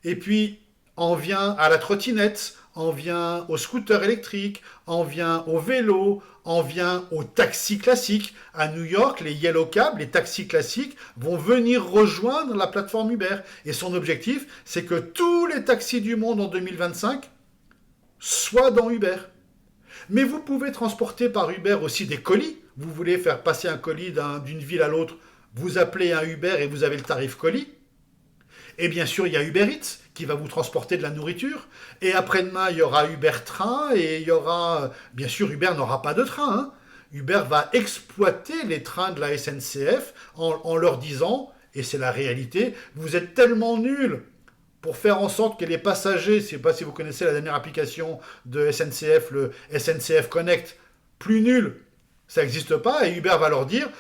et puis on vient à la trottinette, on vient au scooter électrique, on vient au vélo, on vient au taxi classique. À New York, les Yellow Cab, les taxis classiques, vont venir rejoindre la plateforme Uber. Et son objectif, c'est que tous les taxis du monde en 2025 soient dans Uber. Mais vous pouvez transporter par Uber aussi des colis. Vous voulez faire passer un colis d'une ville à l'autre, vous appelez un Uber et vous avez le tarif colis. Et bien sûr, il y a Uber Eats qui va vous transporter de la nourriture. Et après-demain, il y aura Uber Train et il y aura... Bien sûr, Uber n'aura pas de train. Hein. Uber va exploiter les trains de la SNCF en leur disant, et c'est la réalité, vous êtes tellement nuls pour faire en sorte que les passagers, je ne sais pas si vous connaissez la dernière application de SNCF, le SNCF Connect, plus nul, ça n'existe pas, et Uber va leur dire,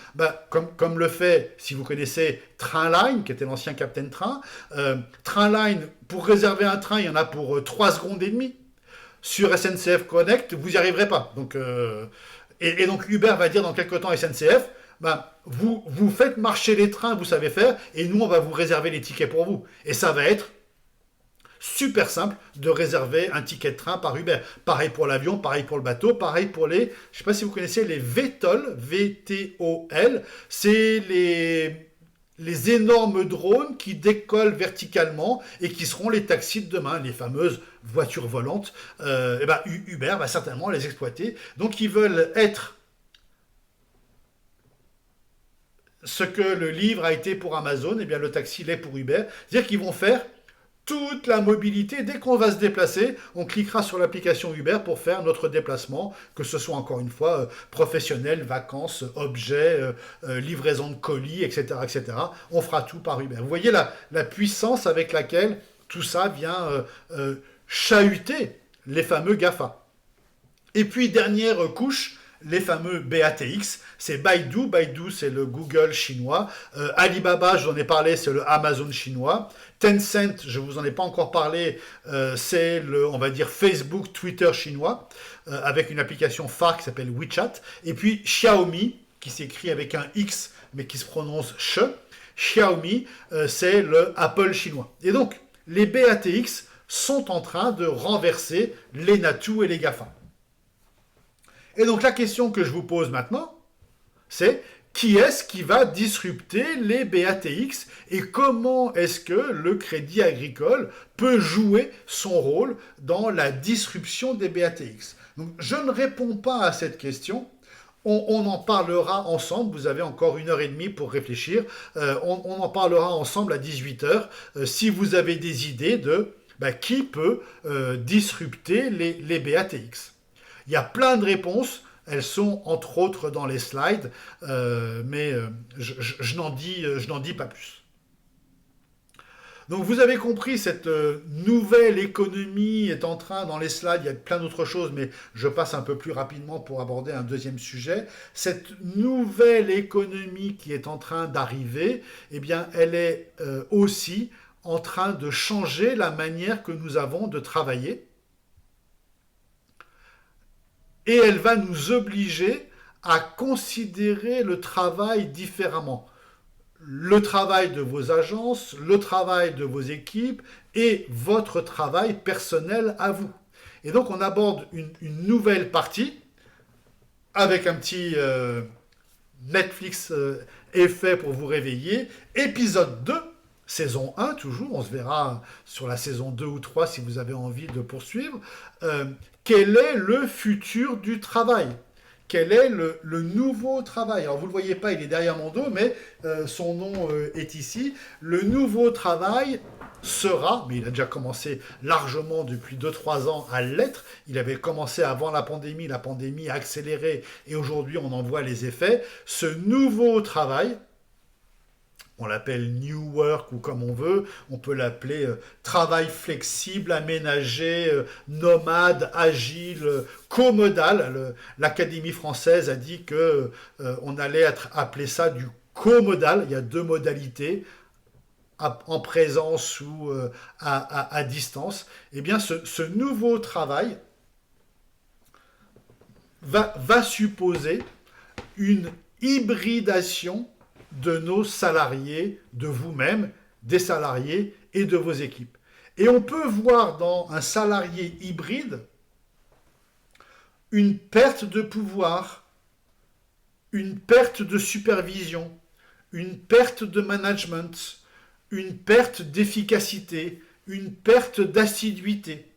comme le fait, si vous connaissez Trainline, qui était l'ancien Captain Train, Trainline, pour réserver un train, il y en a pour 3 secondes et demie. Sur SNCF Connect, vous n'y arriverez pas. Donc, et donc Uber va dire dans quelques temps à SNCF, vous faites marcher les trains, vous savez faire, et nous, on va vous réserver les tickets pour vous. Et ça va être super simple de réserver un ticket de train par Uber. Pareil pour l'avion, pareil pour le bateau, pareil pour les... Je ne sais pas si vous connaissez les VTOL, V-T-O-L. C'est les énormes drones qui décollent verticalement et qui seront les taxis de demain, les fameuses voitures volantes. Uber va certainement les exploiter. Donc ils veulent être ce que le livre a été pour Amazon, et bien le taxi l'est pour Uber. C'est-à-dire qu'ils vont faire toute la mobilité. Dès qu'on va se déplacer, on cliquera sur l'application Uber pour faire notre déplacement, que ce soit encore une fois professionnel, vacances, objets, livraison de colis, etc., etc. On fera tout par Uber. Vous voyez la puissance avec laquelle tout ça vient chahuter les fameux GAFA. Et puis, dernière couche, les fameux BATX, c'est Baidu. Baidu, c'est le Google chinois. Alibaba, je vous en ai parlé, c'est le Amazon chinois. Tencent, je vous en ai pas encore parlé, c'est le, on va dire, Facebook, Twitter chinois, avec une application phare qui s'appelle WeChat. Et puis Xiaomi, qui s'écrit avec un X, mais qui se prononce Sh. Xiaomi, c'est le Apple chinois. Et donc, les BATX sont en train de renverser les Natu et les GAFA. Et donc la question que je vous pose maintenant, c'est qui est-ce qui va disrupter les BATX et comment est-ce que le Crédit Agricole peut jouer son rôle dans la disruption des BATX? Donc je ne réponds pas à cette question. On en parlera ensemble, vous avez encore 1h30 pour réfléchir. On en parlera ensemble à 18h si vous avez des idées de qui peut disrupter les BATX. Il y a plein de réponses, elles sont entre autres dans les slides, mais je n'en dis pas plus. Donc vous avez compris, cette nouvelle économie est en train, dans les slides, il y a plein d'autres choses, mais je passe un peu plus rapidement pour aborder un deuxième sujet. Cette nouvelle économie qui est en train d'arriver, eh bien, elle est aussi en train de changer la manière que nous avons de travailler. Et elle va nous obliger à considérer le travail différemment. Le travail de vos agences, le travail de vos équipes et votre travail personnel à vous. Et donc on aborde une nouvelle partie avec un petit Netflix effet pour vous réveiller. Épisode 2, saison 1 toujours, on se verra sur la saison 2 ou 3 si vous avez envie de poursuivre. Quel est le futur du travail? Quel est le nouveau travail? Alors vous ne le voyez pas, il est derrière mon dos, mais son nom est ici. Le nouveau travail sera, mais il a déjà commencé largement depuis 2-3 ans à l'être, il avait commencé avant la pandémie a accéléré et aujourd'hui on en voit les effets. Ce nouveau travail, on l'appelle New Work ou comme on veut, on peut l'appeler travail flexible, aménagé, nomade, agile, comodal. L'Académie française a dit qu'on allait appeler ça du comodal. Il y a 2 modalités, en présence ou à distance. Eh bien, ce nouveau travail va supposer une hybridation de nos salariés, de vous-même, des salariés et de vos équipes. Et on peut voir dans un salarié hybride une perte de pouvoir, une perte de supervision, une perte de management, une perte d'efficacité, une perte d'assiduité.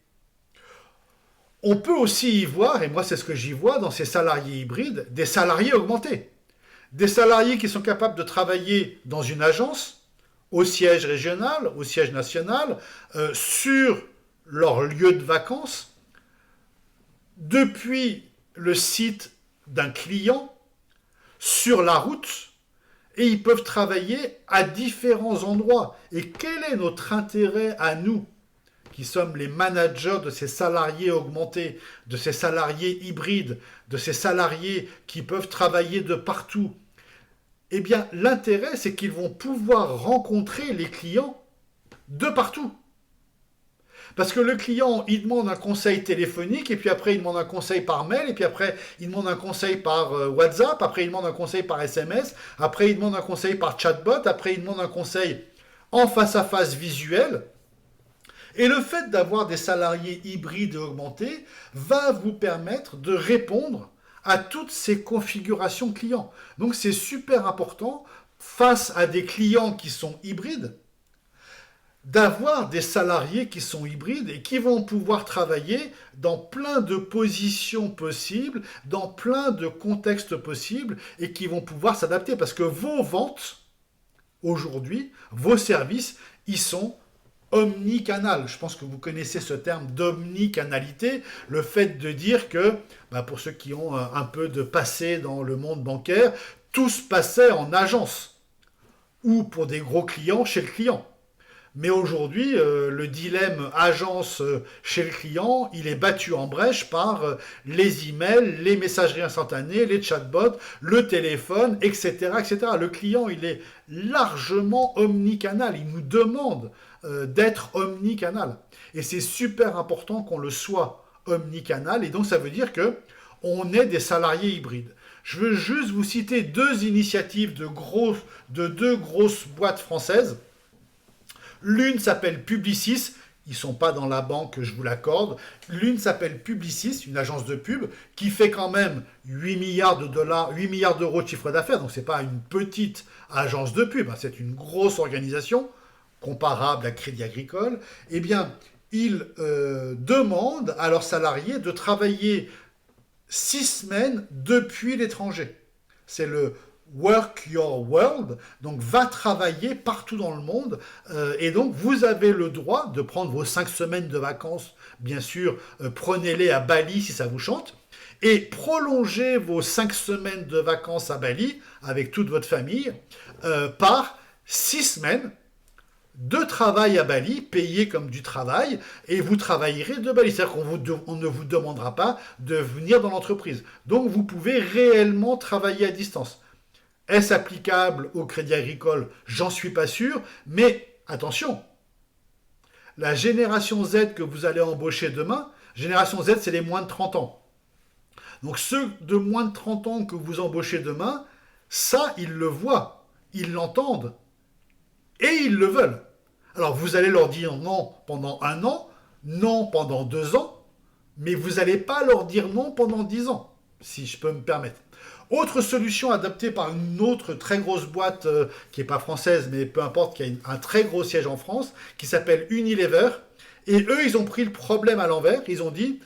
On peut aussi y voir, et moi c'est ce que j'y vois dans ces salariés hybrides, des salariés augmentés. Des salariés qui sont capables de travailler dans une agence, au siège régional, au siège national, sur leur lieu de vacances, depuis le site d'un client, sur la route, et ils peuvent travailler à différents endroits. Et quel est notre intérêt à nous, qui sommes les managers de ces salariés augmentés, de ces salariés hybrides, de ces salariés qui peuvent travailler de partout? Eh bien, l'intérêt, c'est qu'ils vont pouvoir rencontrer les clients de partout. Parce que le client, il demande un conseil téléphonique, et puis après, il demande un conseil par mail, et puis après, il demande un conseil par WhatsApp, après, il demande un conseil par SMS, après, il demande un conseil par chatbot, après, il demande un conseil en face-à-face visuel. Et le fait d'avoir des salariés hybrides et augmentés va vous permettre de répondre à toutes ces configurations clients. Donc c'est super important, face à des clients qui sont hybrides, d'avoir des salariés qui sont hybrides et qui vont pouvoir travailler dans plein de positions possibles, dans plein de contextes possibles, et qui vont pouvoir s'adapter. Parce que vos ventes, aujourd'hui, vos services, ils sont omnicanal. Je pense que vous connaissez ce terme d'omnicanalité, le fait de dire que, pour ceux qui ont un peu de passé dans le monde bancaire, tout se passait en agence ou pour des gros clients chez le client. Mais aujourd'hui, le dilemme agence chez le client, il est battu en brèche par les emails, les messageries instantanées, les chatbots, le téléphone, etc., etc. Le client, il est largement omnicanal. Il nous demande d'être omnicanal. Et c'est super important qu'on le soit omnicanal. Et donc, ça veut dire que on est des salariés hybrides. Je veux juste vous citer deux initiatives de deux grosses boîtes françaises. L'une s'appelle Publicis, ils ne sont pas dans la banque, je vous l'accorde. L'une s'appelle Publicis, une agence de pub, qui fait quand même 8 milliards de dollars, 8 milliards d'euros de chiffre d'affaires. Donc ce n'est pas une petite agence de pub, hein, c'est une grosse organisation, comparable à Crédit Agricole. Eh bien, ils demandent à leurs salariés de travailler 6 semaines depuis l'étranger. C'est le Work Your World, donc va travailler partout dans le monde, et donc vous avez le droit de prendre vos 5 semaines de vacances, bien sûr, prenez-les à Bali si ça vous chante, et prolongez vos 5 semaines de vacances à Bali avec toute votre famille par 6 semaines de travail à Bali, payé comme du travail, et vous travaillerez de Bali. C'est-à-dire qu'on ne vous demandera pas de venir dans l'entreprise. Donc vous pouvez réellement travailler à distance. Est-ce applicable au Crédit Agricole? J'en suis pas sûr, mais attention, la génération Z que vous allez embaucher demain, génération Z, c'est les moins de 30 ans. Donc ceux de moins de 30 ans que vous embauchez demain, ça, ils le voient, ils l'entendent, et ils le veulent. Alors vous allez leur dire non pendant 1 an, non pendant 2 ans, mais vous n'allez pas leur dire non pendant 10 ans, si je peux me permettre. Autre solution adoptée par une autre très grosse boîte qui n'est pas française, mais peu importe, qui a un très gros siège en France, qui s'appelle Unilever. Et eux, ils ont pris le problème à l'envers. Ils ont dit,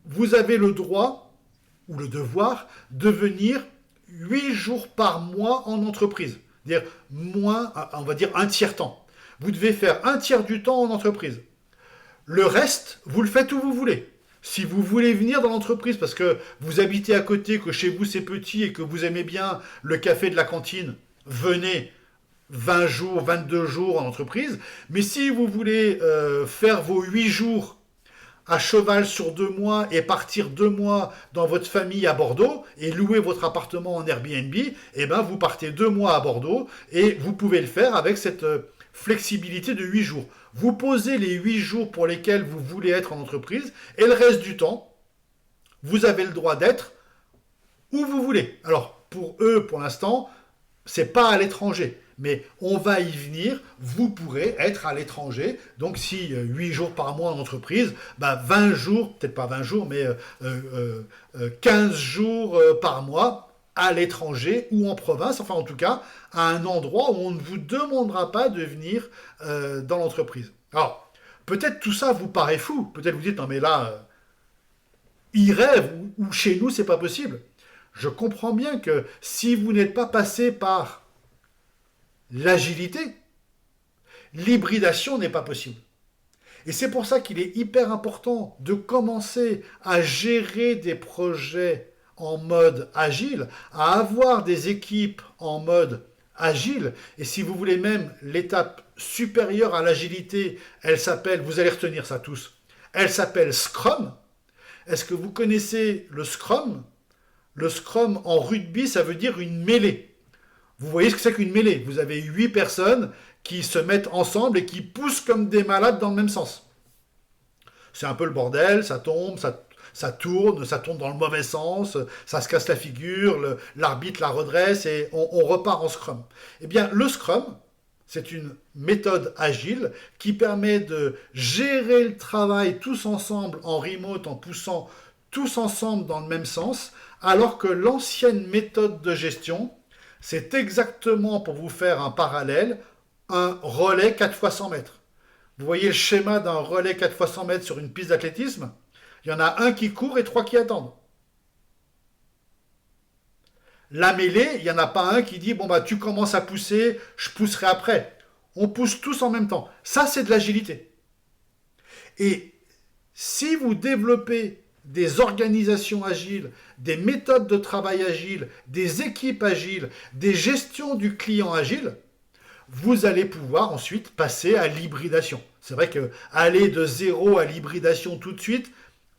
vous avez le droit ou le devoir de venir 8 jours par mois en entreprise. C'est-à-dire moins, on va dire un tiers temps. Vous devez faire un tiers du temps en entreprise. Le reste, vous le faites où vous voulez. Si vous voulez venir dans l'entreprise parce que vous habitez à côté, que chez vous c'est petit et que vous aimez bien le café de la cantine, venez 20 jours, 22 jours en entreprise. Mais si vous voulez faire vos 8 jours à cheval sur 2 mois et partir 2 mois dans votre famille à Bordeaux et louer votre appartement en Airbnb, eh ben vous partez 2 mois à Bordeaux et vous pouvez le faire avec cette flexibilité de 8 jours. Vous posez les 8 jours pour lesquels vous voulez être en entreprise et le reste du temps, vous avez le droit d'être où vous voulez. Alors, pour eux, pour l'instant, c'est pas à l'étranger. Mais on va y venir, vous pourrez être à l'étranger. Donc si 8 jours par mois en entreprise, 20 jours, peut-être pas 20 jours, mais 15 jours par mois à l'étranger ou en province, enfin en tout cas à un endroit où on ne vous demandera pas de venir dans l'entreprise. Alors, peut-être tout ça vous paraît fou, peut-être vous dites, non mais là, ils rêvent, ou chez nous c'est pas possible. Je comprends bien que si vous n'êtes pas passé par l'agilité, l'hybridation n'est pas possible. Et c'est pour ça qu'il est hyper important de commencer à gérer des projets en mode agile, à avoir des équipes en mode agile. Et si vous voulez même l'étape supérieure à l'agilité, elle s'appelle, vous allez retenir ça tous, elle s'appelle Scrum. Est-ce que vous connaissez le Scrum? Le Scrum en rugby, ça veut dire une mêlée. Vous voyez ce que c'est qu'une mêlée. Vous avez 8 personnes qui se mettent ensemble et qui poussent comme des malades dans le même sens. C'est un peu le bordel, ça tombe, ça tourne dans le mauvais sens, ça se casse la figure, l'arbitre la redresse et on repart en Scrum. Eh bien, le Scrum, c'est une méthode agile qui permet de gérer le travail tous ensemble en remote, en poussant tous ensemble dans le même sens, alors que l'ancienne méthode de gestion, c'est exactement, pour vous faire un parallèle, un relais 4 fois 100 mètres. Vous voyez le schéma d'un relais 4 fois 100 mètres sur une piste d'athlétisme? Il y en a un qui court et 3 qui attendent. La mêlée, il n'y en a pas un qui dit, bon tu commences à pousser, je pousserai après. On pousse tous en même temps. Ça, c'est de l'agilité. Et si vous développez des organisations agiles, des méthodes de travail agiles, des équipes agiles, des gestions du client agile, vous allez pouvoir ensuite passer à l'hybridation. C'est vrai que aller de zéro à l'hybridation tout de suite,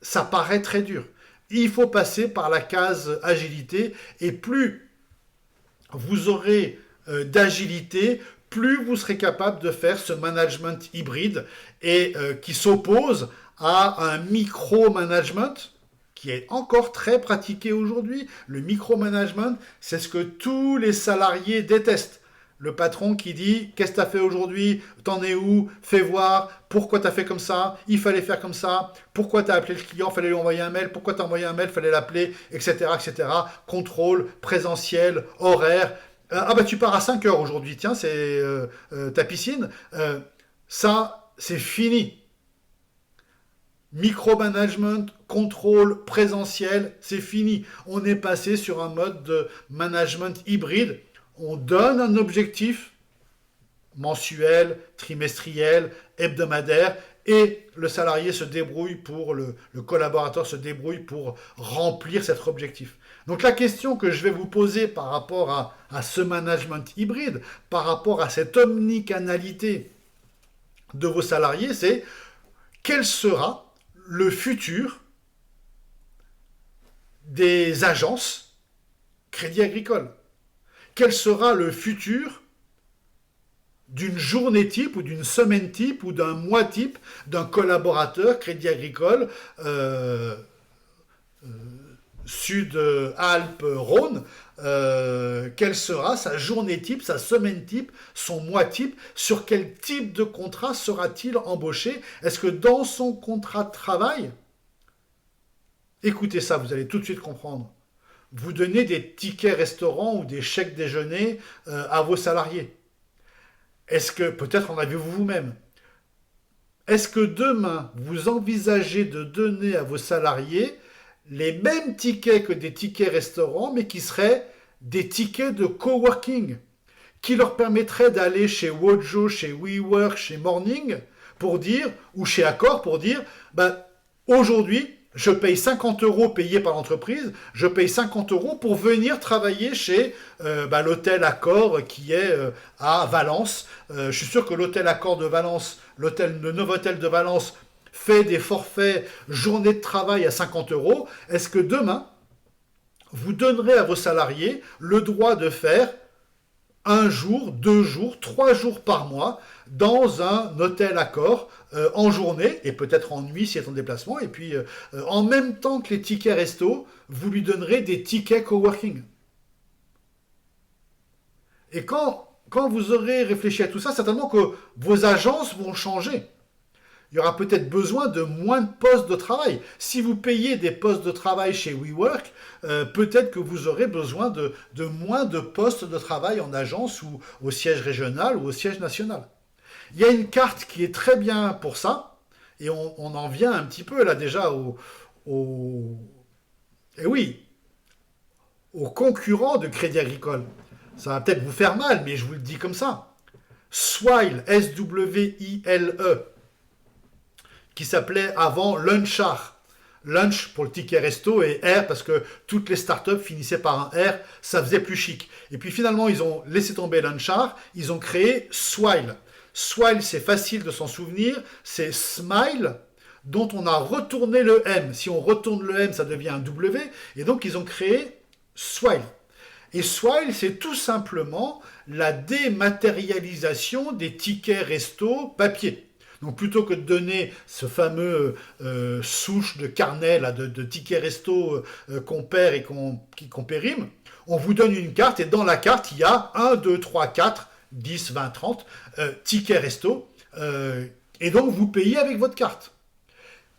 ça paraît très dur. Il faut passer par la case agilité, et plus vous aurez d'agilité, plus vous serez capable de faire ce management hybride et qui s'oppose à un micro-management qui est encore très pratiqué aujourd'hui. Le micromanagement, c'est ce que tous les salariés détestent. Le patron qui dit « Qu'est-ce que tu as fait aujourd'hui? T'en es où? Fais voir. Pourquoi tu as fait comme ça? Il fallait faire comme ça. Pourquoi tu as appelé le client? Il fallait lui envoyer un mail. Pourquoi tu as envoyé un mail? Il fallait l'appeler, etc., etc. » Contrôle, présentiel, horaire. Ah bah tu pars à 5 heures aujourd'hui. Tiens, c'est ta piscine. Ça, c'est fini. Micromanagement, contrôle, présentiel, c'est fini. On est passé sur un mode de management hybride. On donne un objectif mensuel, trimestriel, hebdomadaire, et le salarié se débrouille pour, le collaborateur se débrouille pour remplir cet objectif. Donc la question que je vais vous poser par rapport à ce management hybride, par rapport à cette omnicanalité de vos salariés, c'est quel sera le futur des agences Crédit Agricole? Quel sera le futur d'une journée type ou d'une semaine type ou d'un mois type d'un collaborateur Crédit Agricole Sud-Alpes-Rhône? Quelle sera sa journée type, sa semaine type, son mois type? Sur quel type de contrat sera-t-il embauché? Est-ce que dans son contrat de travail, écoutez ça, vous allez tout de suite comprendre, vous donnez des tickets restaurants ou des chèques déjeuner à vos salariés? Est-ce que, peut-être en avez-vous vous-même, est-ce que demain, vous envisagez de donner à vos salariés les mêmes tickets que des tickets restaurants, mais qui seraient des tickets de coworking, qui leur permettraient d'aller chez Wojo, chez WeWork, chez Morning, pour dire, ou chez Accor, pour dire, ben, aujourd'hui, je paye 50 € payés par l'entreprise, je paye 50 € pour venir travailler chez l'hôtel Accor qui est à Valence. Je suis sûr que l'hôtel Accor de Valence, le Novotel de Valence, fait des forfaits journée de travail à 50 €. Est-ce que demain, vous donnerez à vos salariés le droit de faire 1 jour, 2 jours, 3 jours par mois dans un hôtel Accor en journée et peut-être en nuit s'il est en déplacement, et puis en même temps que les tickets resto, vous lui donnerez des tickets coworking. Et quand vous aurez réfléchi à tout ça, certainement que vos agences vont changer. Il y aura peut-être besoin de moins de postes de travail. Si vous payez des postes de travail chez WeWork, peut-être que vous aurez besoin de moins de postes de travail en agence ou au siège régional ou au siège national. Il y a une carte qui est très bien pour ça, et on en vient un petit peu là déjà eh oui, aux concurrents de Crédit Agricole. Ça va peut-être vous faire mal, mais je vous le dis comme ça. Swile, S-W-I-L-E, qui s'appelait avant Lunchar. Lunch pour le ticket resto et R parce que toutes les startups finissaient par un R, ça faisait plus chic. Et puis finalement, ils ont laissé tomber Lunchar, ils ont créé Swile. Swile, c'est facile de s'en souvenir, c'est Smile, dont on a retourné le M. Si on retourne le M, ça devient un W, et donc ils ont créé Swile. Et Swile, c'est tout simplement la dématérialisation des tickets resto papier. Donc plutôt que de donner ce fameux souche de carnet là, de tickets resto qu'on perd et qu'on périme, on vous donne une carte et dans la carte, il y a 1, 2, 3, 4, 10, 20, 30 tickets resto. Et donc vous payez avec votre carte.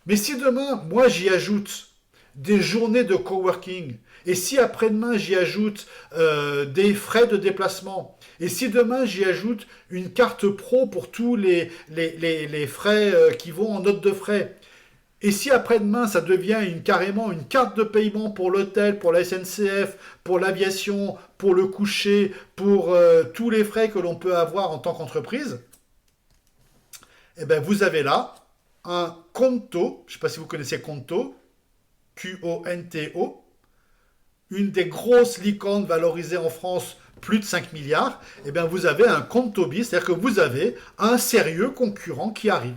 Mais si demain, moi j'y ajoute des journées de coworking, et si après-demain j'y ajoute des frais de déplacement, et si demain j'y ajoute une carte pro pour tous les frais qui vont en note de frais, et si après-demain ça devient carrément une carte de paiement pour l'hôtel, pour la SNCF, pour l'aviation, pour le coucher, pour tous les frais que l'on peut avoir en tant qu'entreprise, eh ben vous avez là un Conto, je ne sais pas si vous connaissez Conto, Q-O-N-T-O, une des grosses licornes valorisées en France plus de 5 milliards, eh bien vous avez un Conto bis, c'est-à-dire que vous avez un sérieux concurrent qui arrive.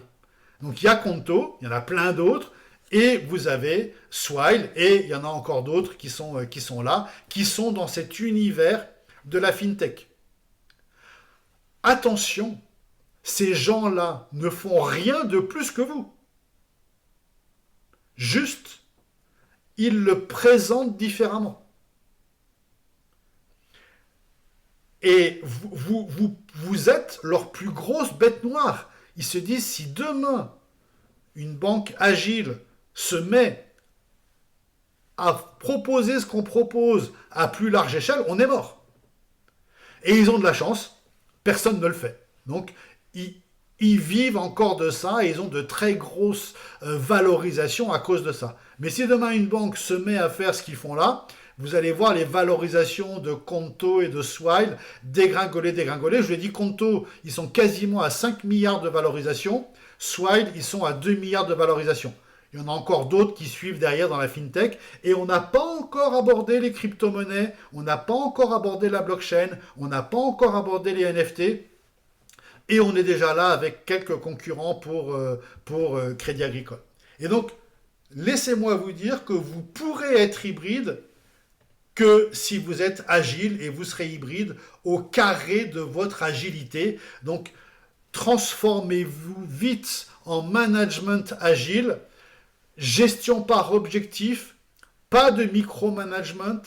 Donc il y a Conto, il y en a plein d'autres, et vous avez Swile, et il y en a encore d'autres qui sont là, qui sont dans cet univers de la fintech. Attention, ces gens-là ne font rien de plus que vous. Juste, ils le présentent différemment. Et vous êtes leur plus grosse bête noire. Ils se disent, si demain, une banque agile se met à proposer ce qu'on propose à plus large échelle, on est mort. Et ils ont de la chance, personne ne le fait. Donc, ils vivent encore de ça et ils ont de très grosses valorisations à cause de ça. Mais si demain une banque se met à faire ce qu'ils font là, vous allez voir les valorisations de Conto et de Swile dégringoler. Je vous ai dit, Conto, ils sont quasiment à 5 milliards de valorisation. Swile, ils sont à 2 milliards de valorisation. Il y en a encore d'autres qui suivent derrière dans la fintech. Et on n'a pas encore abordé les crypto-monnaies, on n'a pas encore abordé la blockchain, on n'a pas encore abordé les NFT. Et on est déjà là avec quelques concurrents pour Crédit Agricole. Et donc, laissez-moi vous dire que vous pourrez être hybride que si vous êtes agile et vous serez hybride au carré de votre agilité. Donc, transformez-vous vite en management agile, gestion par objectif, pas de micromanagement,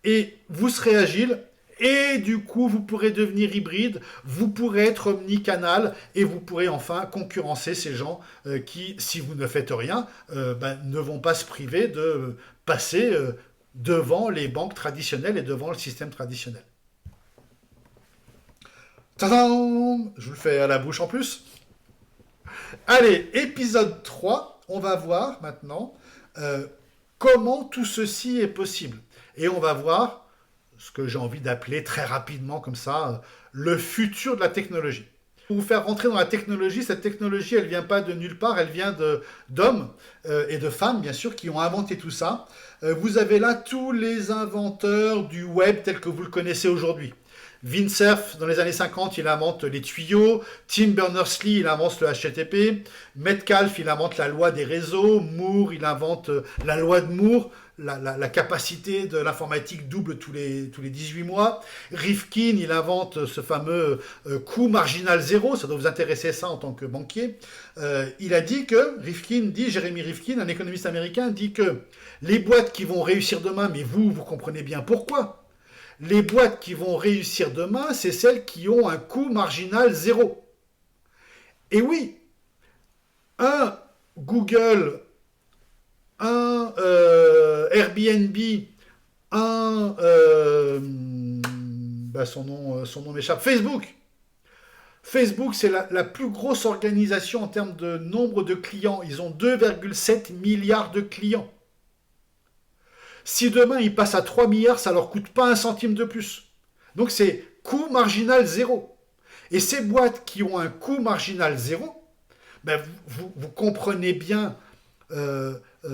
et vous serez agile. Et du coup, vous pourrez devenir hybride, vous pourrez être omnicanal et vous pourrez enfin concurrencer ces gens qui, si vous ne faites rien, ne vont pas se priver de passer devant les banques traditionnelles et devant le système traditionnel. Tadam! Je vous le fais à la bouche en plus. Allez, épisode 3, on va voir maintenant comment tout ceci est possible. Et on va voir ce que j'ai envie d'appeler très rapidement comme ça, le futur de la technologie. Pour vous faire rentrer dans la technologie, cette technologie, elle ne vient pas de nulle part, elle vient d'hommes et de femmes, bien sûr, qui ont inventé tout ça. Vous avez là tous les inventeurs du web tel que vous le connaissez aujourd'hui. Vint Cerf, dans les années 50, il invente les tuyaux. Tim Berners-Lee, il invente le HTTP. Metcalfe, il invente la loi des réseaux. Moore, il invente la loi de Moore. La capacité de l'informatique double tous les 18 mois. Rifkin, il invente ce fameux coût marginal zéro. Ça doit vous intéresser ça en tant que banquier. Il a dit que, Jérémy Rifkin, un économiste américain, dit que les boîtes qui vont réussir demain, mais vous comprenez bien pourquoi. Les boîtes qui vont réussir demain, c'est celles qui ont un coût marginal zéro. Et oui, un Google, un Airbnb, un son nom m'échappe, Facebook. Facebook, c'est la plus grosse organisation en termes de nombre de clients. Ils ont 2,7 milliards de clients. Si demain ils passent à 3 milliards, ça ne leur coûte pas un centime de plus. Donc c'est coût marginal zéro. Et ces boîtes qui ont un coût marginal zéro, vous comprenez bien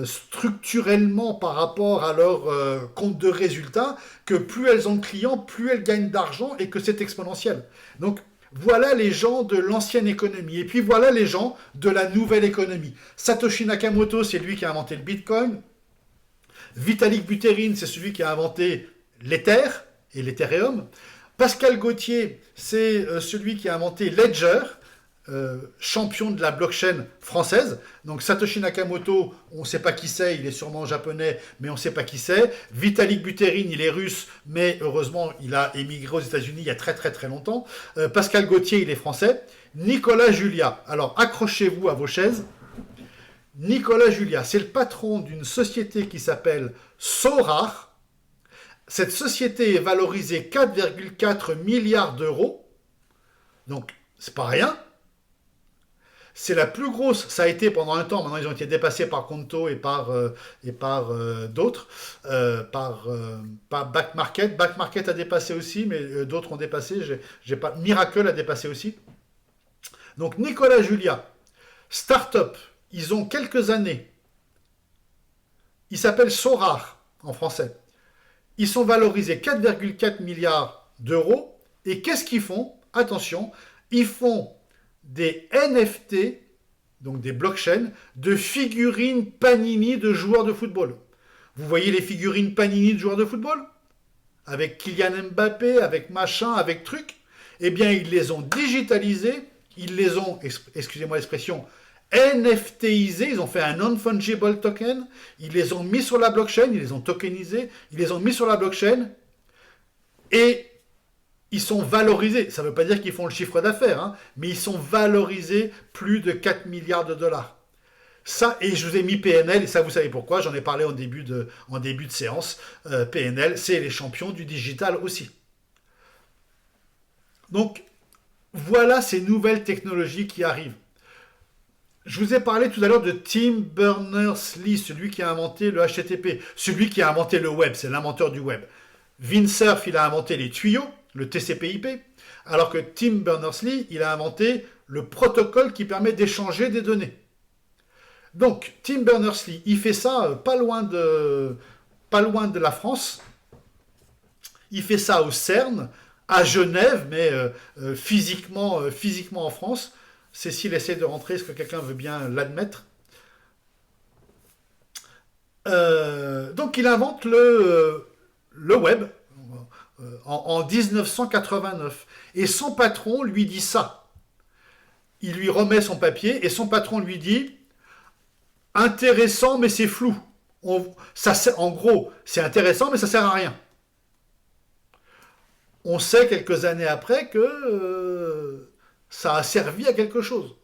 structurellement par rapport à leur compte de résultats que plus elles ont de clients, plus elles gagnent d'argent et que c'est exponentiel. Donc voilà les gens de l'ancienne économie. Et puis voilà les gens de la nouvelle économie. Satoshi Nakamoto, c'est lui qui a inventé le Bitcoin. Vitalik Buterin, c'est celui qui a inventé l'Ether et l'Ethereum. Pascal Gauthier, c'est celui qui a inventé Ledger, champion de la blockchain française. Donc Satoshi Nakamoto, on ne sait pas qui c'est, il est sûrement japonais, mais on ne sait pas qui c'est. Vitalik Buterin, il est russe, mais heureusement, il a émigré aux États-Unis il y a très très très longtemps. Pascal Gauthier, il est français. Nicolas Julia, alors accrochez-vous à vos chaises. Nicolas Julia, c'est le patron d'une société qui s'appelle Sorar. Cette société est valorisée 4,4 milliards d'euros. Donc, c'est pas rien. C'est la plus grosse, ça a été pendant un temps, maintenant ils ont été dépassés par Conto et par d'autres, par Back Market. Back Market a dépassé aussi, mais d'autres ont dépassé. Miracle a dépassé aussi. Donc, Nicolas Julia, start-up. Ils ont quelques années. Ils s'appellent Sorar en français. Ils sont valorisés 4,4 milliards d'euros. Et qu'est-ce qu'ils font? Attention, ils font des NFT, donc des blockchains, de figurines Panini de joueurs de football. Vous voyez les figurines Panini de joueurs de football? Avec Kylian Mbappé, avec machin, avec truc. Eh bien, ils les ont digitalisés, ils les ont, excusez-moi l'expression, NFTisés, ils ont fait un non-fungible token, ils les ont mis sur la blockchain, ils les ont tokenisés, ils les ont mis sur la blockchain, et ils sont valorisés. Ça ne veut pas dire qu'ils font le chiffre d'affaires, hein, mais ils sont valorisés plus de 4 milliards de dollars. Ça, et je vous ai mis PNL, et ça vous savez pourquoi, j'en ai parlé en début de séance. PNL, c'est les champions du digital aussi. Donc, voilà ces nouvelles technologies qui arrivent. Je vous ai parlé tout à l'heure de Tim Berners-Lee, celui qui a inventé le HTTP, celui qui a inventé le web, c'est l'inventeur du web. Windsurf, il a inventé les tuyaux, le TCP/IP, alors que Tim Berners-Lee, il a inventé le protocole qui permet d'échanger des données. Donc, Tim Berners-Lee, il fait ça pas loin de la France. Il fait ça au CERN, à Genève, mais physiquement en France. Cécile essaie de rentrer, est-ce que quelqu'un veut bien l'admettre? Donc, il invente le web en 1989. Et son patron lui dit ça. Il lui remet son papier et son patron lui dit « Intéressant, mais c'est flou. » En gros, c'est intéressant, mais ça sert à rien. On sait quelques années après que ça a servi à quelque chose.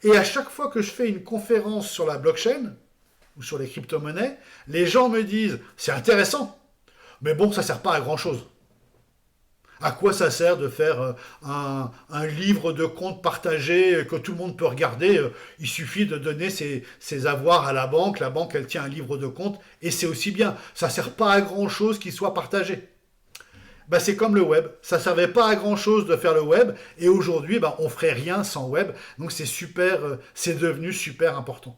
Et à chaque fois que je fais une conférence sur la blockchain ou sur les crypto-monnaies, les gens me disent « C'est intéressant, mais bon, ça ne sert pas à grand-chose. » À quoi ça sert de faire un livre de compte partagé que tout le monde peut regarder? Il suffit de donner ses avoirs à la banque elle tient un livre de compte, et c'est aussi bien. Ça ne sert pas à grand-chose qu'il soit partagé. Ben, c'est comme le web, ça ne servait pas à grand-chose de faire le web, et aujourd'hui, on ne ferait rien sans web, donc c'est c'est devenu super important.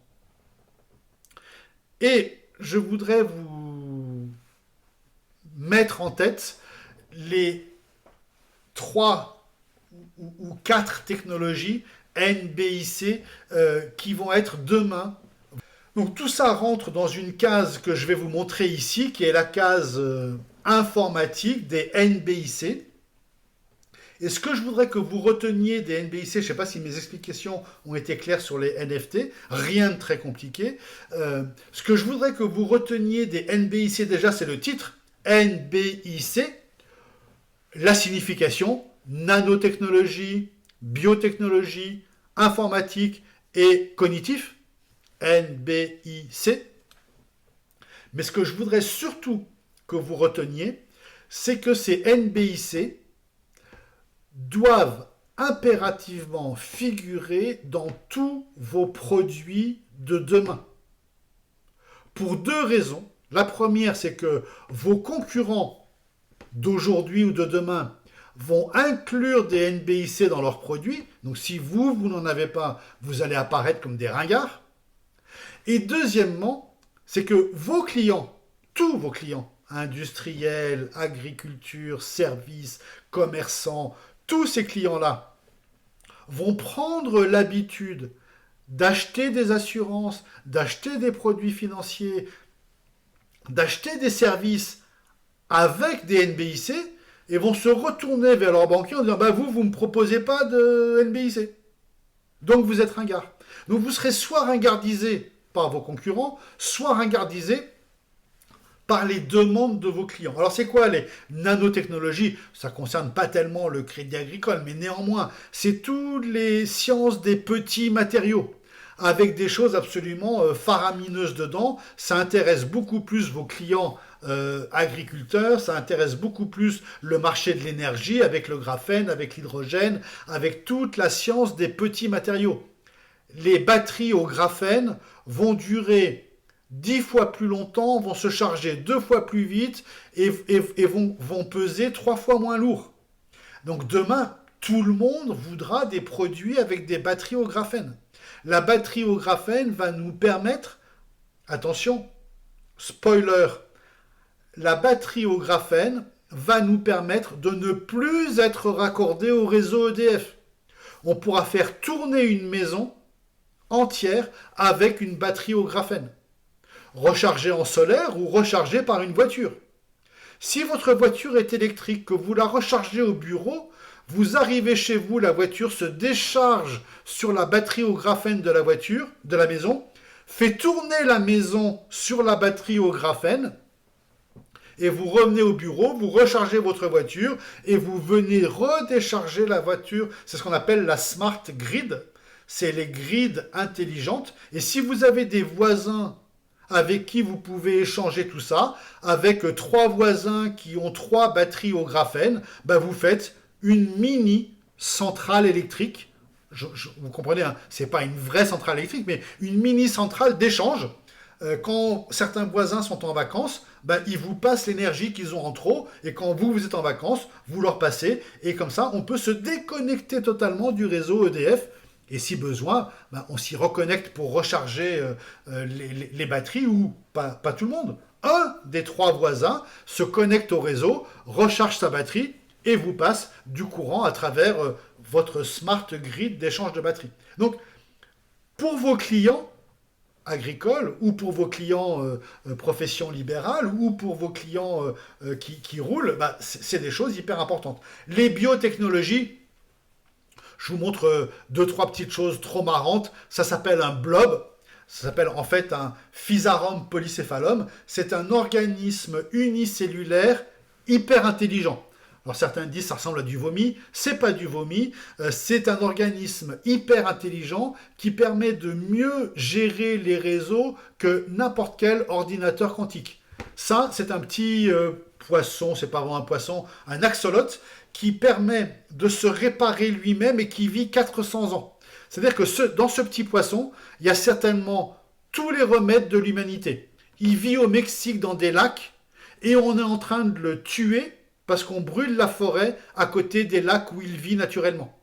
Et je voudrais vous mettre en tête les 3 ou 4 technologies NBIC qui vont être demain. Donc tout ça rentre dans une case que je vais vous montrer ici, qui est la case informatique des NBIC. Et ce que je voudrais que vous reteniez des NBIC, je ne sais pas si mes explications ont été claires sur les NFT, rien de très compliqué. Ce que je voudrais que vous reteniez des NBIC déjà, c'est le titre, NBIC, la signification, nanotechnologie, biotechnologie, informatique et cognitif, NBIC. Mais ce que je voudrais surtout que vous reteniez, c'est que ces NBIC doivent impérativement figurer dans tous vos produits de demain. Pour 2 raisons. La première, c'est que vos concurrents d'aujourd'hui ou de demain vont inclure des NBIC dans leurs produits. Donc si vous n'en avez pas, vous allez apparaître comme des ringards. Et deuxièmement, c'est que vos clients, tous vos clients, industriels, agriculture, services, commerçants, tous ces clients-là vont prendre l'habitude d'acheter des assurances, d'acheter des produits financiers, d'acheter des services avec des NBIC et vont se retourner vers leur banquier en disant « vous ne me proposez pas de NBIC. Donc vous êtes ringard. » Donc vous serez soit ringardisé par vos concurrents, soit ringardisé par les demandes de vos clients. Alors c'est quoi les nanotechnologies? Ça ne concerne pas tellement le crédit agricole, mais néanmoins, c'est toutes les sciences des petits matériaux, avec des choses absolument faramineuses dedans. Ça intéresse beaucoup plus vos clients agriculteurs, ça intéresse beaucoup plus le marché de l'énergie, avec le graphène, avec l'hydrogène, avec toute la science des petits matériaux. Les batteries au graphène vont durer 10 fois plus longtemps, vont se charger 2 fois plus vite et vont peser 3 fois moins lourd. Donc demain, tout le monde voudra des produits avec des batteries au graphène. La batterie au graphène va nous permettre, attention, spoiler, la batterie au graphène va nous permettre de ne plus être raccordé au réseau EDF. On pourra faire tourner une maison entière avec une batterie au graphène, rechargée en solaire ou rechargée par une voiture. Si votre voiture est électrique, que vous la rechargez au bureau, vous arrivez chez vous, la voiture se décharge sur la batterie au graphène de la voiture, de la maison, fait tourner la maison sur la batterie au graphène, et vous revenez au bureau, vous rechargez votre voiture, et vous venez redécharger la voiture. C'est ce qu'on appelle la smart grid. C'est les grids intelligentes. Et si vous avez des voisins avec qui vous pouvez échanger tout ça, avec 3 voisins qui ont 3 batteries au graphène, ben vous faites une mini centrale électrique. Vous comprenez, hein, c'est pas une vraie centrale électrique, mais une mini centrale d'échange. Quand certains voisins sont en vacances, ben, ils vous passent l'énergie qu'ils ont en trop, et quand vous êtes en vacances, vous leur passez, et comme ça, on peut se déconnecter totalement du réseau EDF. Et si besoin, ben on s'y reconnecte pour recharger les batteries, ou pas tout le monde. Un des 3 voisins se connecte au réseau, recharge sa batterie et vous passe du courant à travers votre smart grid d'échange de batterie. Donc, pour vos clients agricoles, ou pour vos clients profession libérale, ou pour vos clients qui roulent, ben c'est des choses hyper importantes. Les biotechnologies, je vous montre 2-3 petites choses trop marrantes. Ça s'appelle un blob. Ça s'appelle en fait un Physarum polycéphalum. C'est un organisme unicellulaire hyper intelligent. Alors certains disent que ça ressemble à du vomi. C'est pas du vomi. C'est un organisme hyper intelligent qui permet de mieux gérer les réseaux que n'importe quel ordinateur quantique. Ça, c'est un petit poisson, c'est pas vraiment un poisson, un axolote, qui permet de se réparer lui-même et qui vit 400 ans. C'est-à-dire que dans ce petit poisson, il y a certainement tous les remèdes de l'humanité. Il vit au Mexique dans des lacs, et on est en train de le tuer parce qu'on brûle la forêt à côté des lacs où il vit naturellement.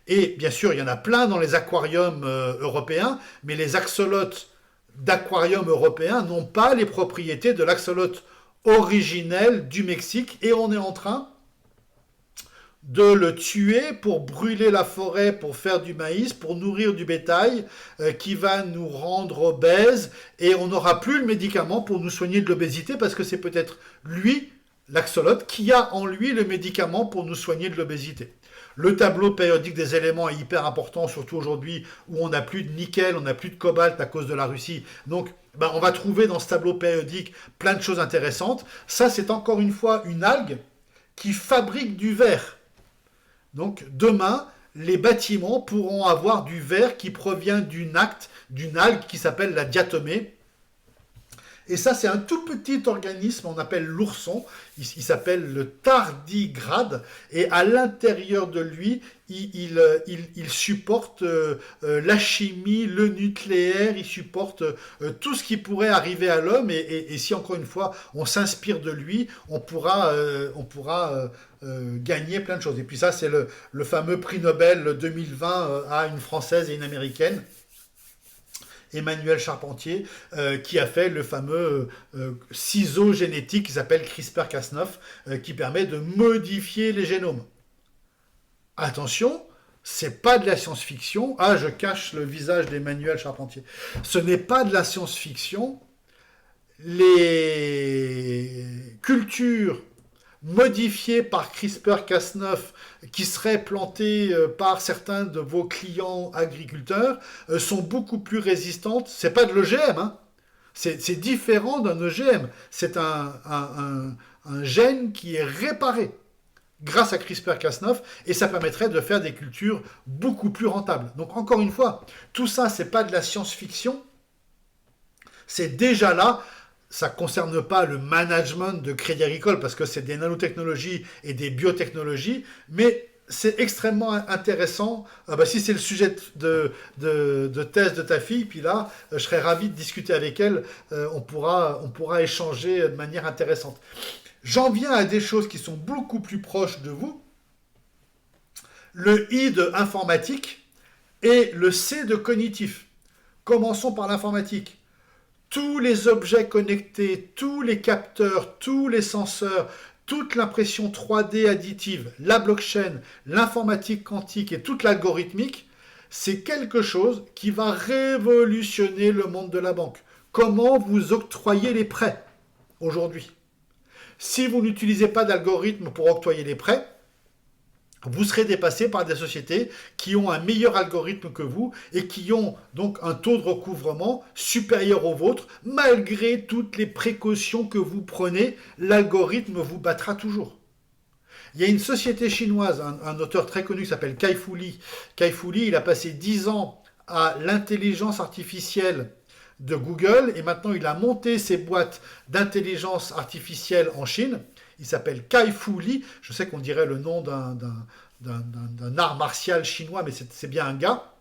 Et bien sûr, il y en a plein dans les aquariums européens, mais les axolotes d'aquariums européens n'ont pas les propriétés de l'axolote originel du Mexique, et on est en train de le tuer pour brûler la forêt, pour faire du maïs, pour nourrir du bétail qui va nous rendre obèses, et on n'aura plus le médicament pour nous soigner de l'obésité, parce que c'est peut-être lui, l'axolote, qui a en lui le médicament pour nous soigner de l'obésité. Le tableau périodique des éléments est hyper important, surtout aujourd'hui où on n'a plus de nickel, on n'a plus de cobalt à cause de la Russie. Donc, ben, on va trouver dans ce tableau périodique plein de choses intéressantes. Ça, c'est encore une fois une algue qui fabrique du verre. Donc demain, les bâtiments pourront avoir du verre qui provient d'une algue qui s'appelle la diatomée. Et ça, c'est un tout petit organisme, on appelle l'ourson, il s'appelle le tardigrade, et à l'intérieur de lui, il supporte la chimie, le nucléaire, il supporte tout ce qui pourrait arriver à l'homme, et si encore une fois, on s'inspire de lui, on pourra gagner plein de choses. Et puis ça, c'est le fameux prix Nobel 2020 à une Française et une Américaine, Emmanuelle Charpentier, qui a fait le fameux ciseau génétique qui s'appelle CRISPR-Cas9, qui permet de modifier les génomes. Attention, c'est pas de la science-fiction. Ah, je cache le visage d'Emmanuelle Charpentier. Ce n'est pas de la science-fiction. Les cultures modifiées par CRISPR-Cas9 qui seraient plantées par certains de vos clients agriculteurs sont beaucoup plus résistantes. C'est pas de l'OGM, hein. C'est différent d'un OGM. C'est un gène qui est réparé grâce à CRISPR-Cas9, et ça permettrait de faire des cultures beaucoup plus rentables. Donc encore une fois, tout ça, c'est pas de la science-fiction, c'est déjà là. Ça ne concerne pas le management de Crédit Agricole parce que c'est des nanotechnologies et des biotechnologies, mais c'est extrêmement intéressant. Si c'est le sujet de thèse de ta fille, puis là, je serais ravi de discuter avec elle. On pourra échanger de manière intéressante. J'en viens à des choses qui sont beaucoup plus proches de vous. Le I de informatique et le C de cognitif. Commençons par l'informatique. Tous les objets connectés, tous les capteurs, tous les senseurs, toute l'impression 3D additive, la blockchain, l'informatique quantique et toute l'algorithmique, c'est quelque chose qui va révolutionner le monde de la banque. Comment vous octroyez les prêts aujourd'hui? Si vous n'utilisez pas d'algorithme pour octroyer les prêts, vous serez dépassé par des sociétés qui ont un meilleur algorithme que vous et qui ont donc un taux de recouvrement supérieur au vôtre. Malgré toutes les précautions que vous prenez, l'algorithme vous battra toujours. Il y a une société chinoise, un auteur très connu qui s'appelle Kai-Fu Lee. Kai-Fu Lee, il a passé 10 ans à l'intelligence artificielle de Google et maintenant il a monté ses boîtes d'intelligence artificielle en Chine. Il s'appelle Kai-Fu Lee. Je sais qu'on dirait le nom d'un art martial chinois, mais c'est bien un gars.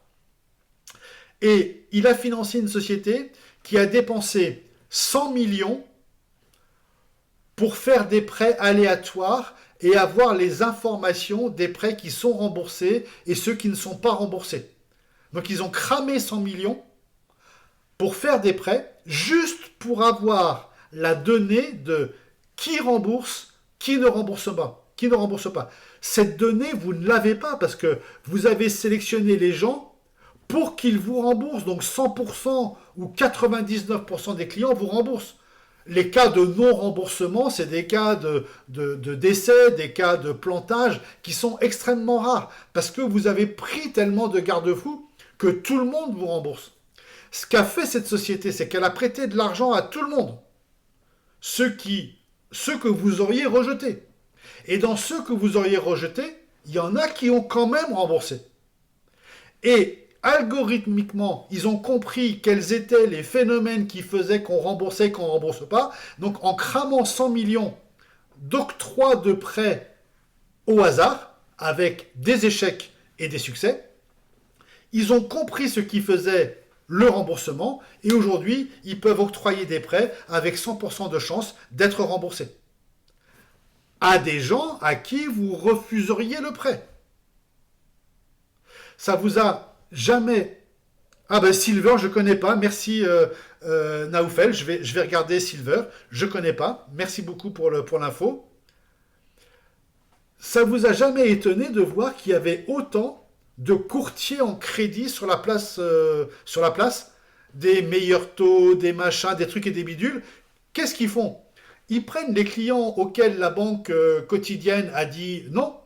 Et il a financé une société qui a dépensé 100 millions pour faire des prêts aléatoires et avoir les informations des prêts qui sont remboursés et ceux qui ne sont pas remboursés. Donc ils ont cramé 100 millions pour faire des prêts, juste pour avoir la donnée de qui rembourse, qui ne rembourse pas. Qui ne rembourse pas. Cette donnée, vous ne l'avez pas parce que vous avez sélectionné les gens pour qu'ils vous remboursent. Donc 100% ou 99% des clients vous remboursent. Les cas de non-remboursement, c'est des cas de décès, des cas de plantage qui sont extrêmement rares parce que vous avez pris tellement de garde-fous que tout le monde vous rembourse. Ce qu'a fait cette société, c'est qu'elle a prêté de l'argent à tout le monde. Ceux que vous auriez rejetés. Et dans ceux que vous auriez rejetés, il y en a qui ont quand même remboursé. Et algorithmiquement, ils ont compris quels étaient les phénomènes qui faisaient qu'on remboursait, qu'on ne rembourse pas. Donc en cramant 100 millions d'octroi de prêts au hasard, avec des échecs et des succès, ils ont compris ce qui faisait le remboursement, et aujourd'hui, ils peuvent octroyer des prêts avec 100% de chance d'être remboursés. À des gens à qui vous refuseriez le prêt. Ça vous a jamais... Ah ben Silver, je ne connais pas, merci Naoufel, je vais regarder Silver, je ne connais pas, merci beaucoup pour l'info. Ça vous a jamais étonné de voir qu'il y avait autant de courtiers en crédit sur la place, des meilleurs taux, des machins, des trucs et des bidules. Qu'est-ce qu'ils font? Ils prennent les clients auxquels la banque quotidienne a dit non,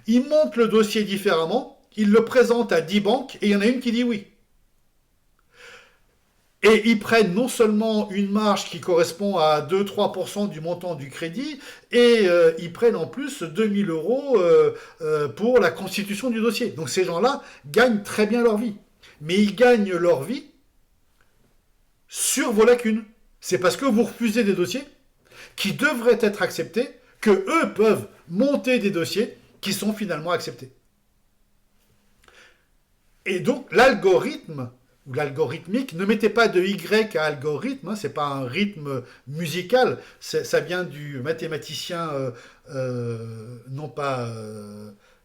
ils montent le dossier différemment, ils le présentent à 10 banques et il y en a une qui dit oui. Et ils prennent non seulement une marge qui correspond à 2-3% du montant du crédit, et ils prennent en plus 2000 euros pour la constitution du dossier. Donc ces gens-là gagnent très bien leur vie. Mais ils gagnent leur vie sur vos lacunes. C'est parce que vous refusez des dossiers qui devraient être acceptés que eux peuvent monter des dossiers qui sont finalement acceptés. Et donc l'algorithme ou l'algorithmique, ne mettez pas de Y à algorithme, hein, c'est pas un rythme musical, ça vient du mathématicien non pas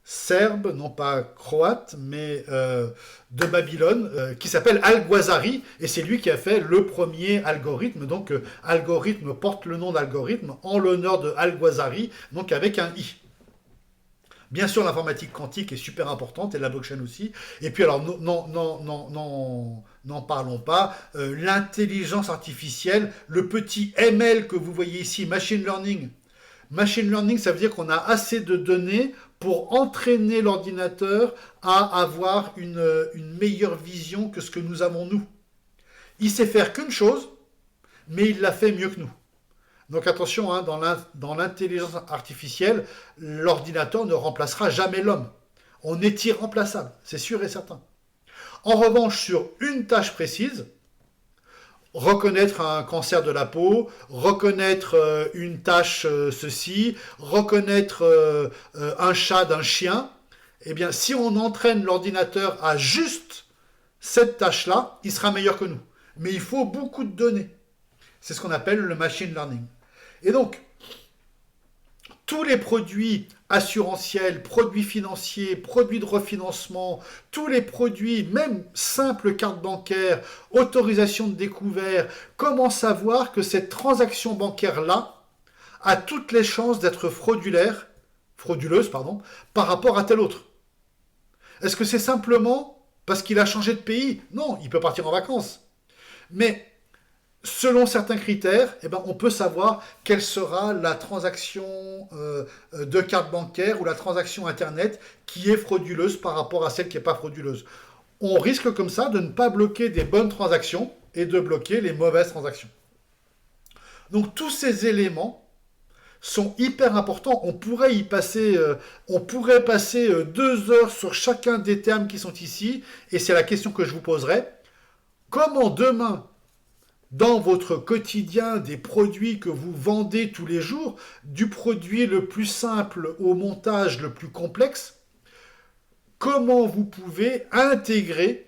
serbe, non pas croate, mais de Babylone, qui s'appelle Al-Ghazari, et c'est lui qui a fait le premier algorithme, donc algorithme porte le nom d'algorithme en l'honneur de Al-Ghazari, donc avec un I. Bien sûr, l'informatique quantique est super importante, et la blockchain aussi. Et puis alors, n'en parlons pas. L'intelligence artificielle, le petit ML que vous voyez ici, machine learning. Machine learning, ça veut dire qu'on a assez de données pour entraîner l'ordinateur à avoir une meilleure vision que ce que nous avons nous. Il sait faire qu'une chose, mais il l'a fait mieux que nous. Donc attention, hein, dans l'intelligence artificielle, l'ordinateur ne remplacera jamais l'homme. On est irremplaçable, c'est sûr et certain. En revanche, sur une tâche précise, reconnaître un cancer de la peau, reconnaître une tâche ceci, reconnaître un chat d'un chien, eh bien si on entraîne l'ordinateur à juste cette tâche-là, il sera meilleur que nous. Mais il faut beaucoup de données. C'est ce qu'on appelle le machine learning. Et donc, tous les produits assurantiels, produits financiers, produits de refinancement, tous les produits, même simples cartes bancaires, autorisation de découvert, comment savoir que cette transaction bancaire-là a toutes les chances d'être frauduleuse, par rapport à tel autre. Est-ce que c'est simplement parce qu'il a changé de pays? Non, il peut partir en vacances. Mais selon certains critères, on peut savoir quelle sera la transaction de carte bancaire ou la transaction Internet qui est frauduleuse par rapport à celle qui n'est pas frauduleuse. On risque comme ça de ne pas bloquer des bonnes transactions et de bloquer les mauvaises transactions. Donc tous ces éléments sont hyper importants. On pourrait passer 2 heures sur chacun des termes qui sont ici, et c'est la question que je vous poserai. Comment demain, dans votre quotidien, des produits que vous vendez tous les jours, du produit le plus simple au montage le plus complexe, comment vous pouvez intégrer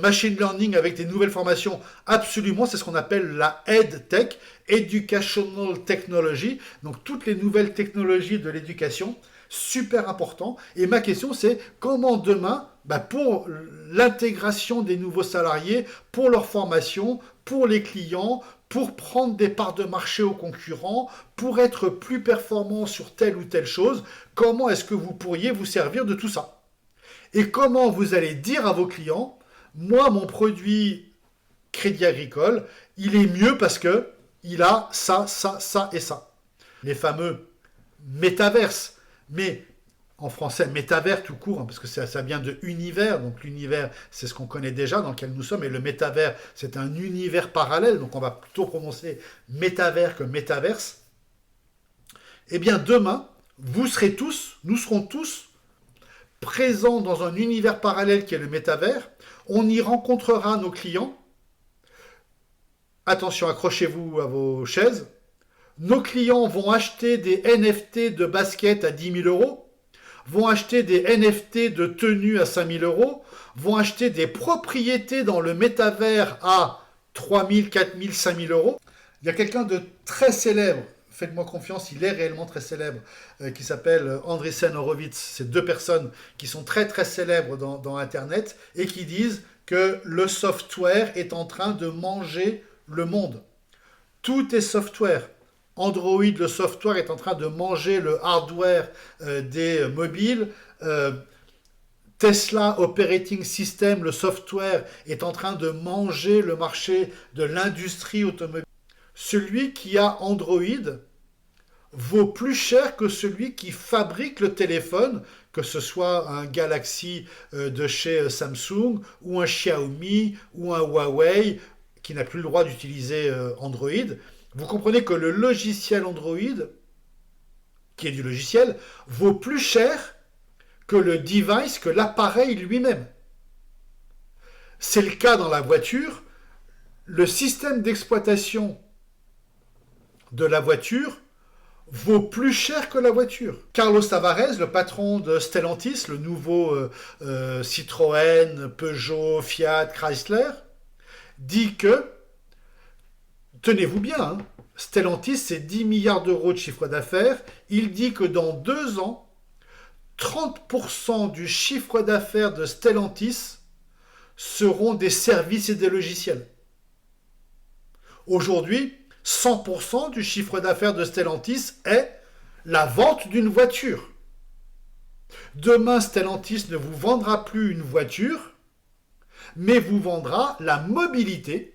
machine learning avec des nouvelles formations? Absolument, c'est ce qu'on appelle la EdTech, Educational Technology, donc toutes les nouvelles technologies de l'éducation, super important. Et ma question c'est comment demain, pour l'intégration des nouveaux salariés, pour leur formation, pour les clients, pour prendre des parts de marché aux concurrents, pour être plus performant sur telle ou telle chose, comment est-ce que vous pourriez vous servir de tout ça? Et comment vous allez dire à vos clients, moi, mon produit Crédit Agricole, il est mieux parce que il a ça, ça, ça et ça. Les fameux métaverses, mais en français, métavers tout court, parce que ça vient de univers, donc l'univers, c'est ce qu'on connaît déjà, dans lequel nous sommes, et le métavers, c'est un univers parallèle, donc on va plutôt prononcer métavers que métaverse. Eh bien, demain, nous serons tous présents dans un univers parallèle qui est le métavers. On y rencontrera nos clients. Attention, accrochez-vous à vos chaises. Nos clients vont acheter des NFT de basket à 10 000 euros, vont acheter des NFT de tenues à 5 000 euros, vont acheter des propriétés dans le métavers à 3 000, 4 000, 5 000 euros. Il y a quelqu'un de très célèbre, faites-moi confiance, il est réellement très célèbre, qui s'appelle Andreessen Horowitz. C'est 2 personnes qui sont très très célèbres dans Internet et qui disent que le software est en train de manger le monde. Tout est software. Android, le software, est en train de manger le hardware des mobiles. Tesla Operating System, le software, est en train de manger le marché de l'industrie automobile. Celui qui a Android vaut plus cher que celui qui fabrique le téléphone, que ce soit un Galaxy de chez Samsung, ou un Xiaomi, ou un Huawei, qui n'a plus le droit d'utiliser Android. Vous comprenez que le logiciel Android, qui est du logiciel, vaut plus cher que le device, que l'appareil lui-même. C'est le cas dans la voiture. Le système d'exploitation de la voiture vaut plus cher que la voiture. Carlos Tavares, le patron de Stellantis, le nouveau Citroën, Peugeot, Fiat, Chrysler, dit que, tenez-vous bien, Stellantis, c'est 10 milliards d'euros de chiffre d'affaires. Il dit que dans 2 ans, 30% du chiffre d'affaires de Stellantis seront des services et des logiciels. Aujourd'hui, 100% du chiffre d'affaires de Stellantis est la vente d'une voiture. Demain, Stellantis ne vous vendra plus une voiture, mais vous vendra la mobilité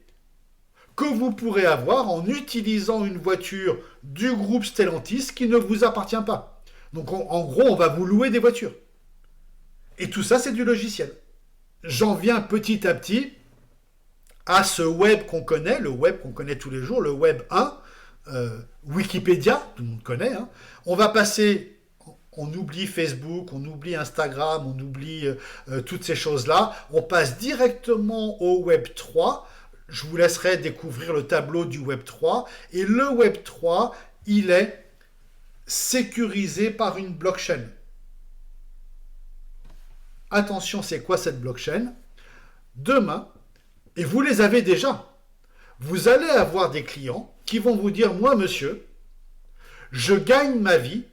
que vous pourrez avoir en utilisant une voiture du groupe Stellantis qui ne vous appartient pas. Donc en gros, on va vous louer des voitures. Et tout ça, c'est du logiciel. J'en viens petit à petit à ce web qu'on connaît, le web qu'on connaît tous les jours, le web 1, Wikipédia, tout le monde connaît. On va passer, on oublie Facebook, on oublie Instagram, on oublie toutes ces choses-là. On passe directement au web 3. Je vous laisserai découvrir le tableau du web 3. Et le web 3, il est sécurisé par une blockchain. Attention, c'est quoi cette blockchain? Demain, et vous les avez déjà, vous allez avoir des clients qui vont vous dire, moi monsieur, je gagne ma vie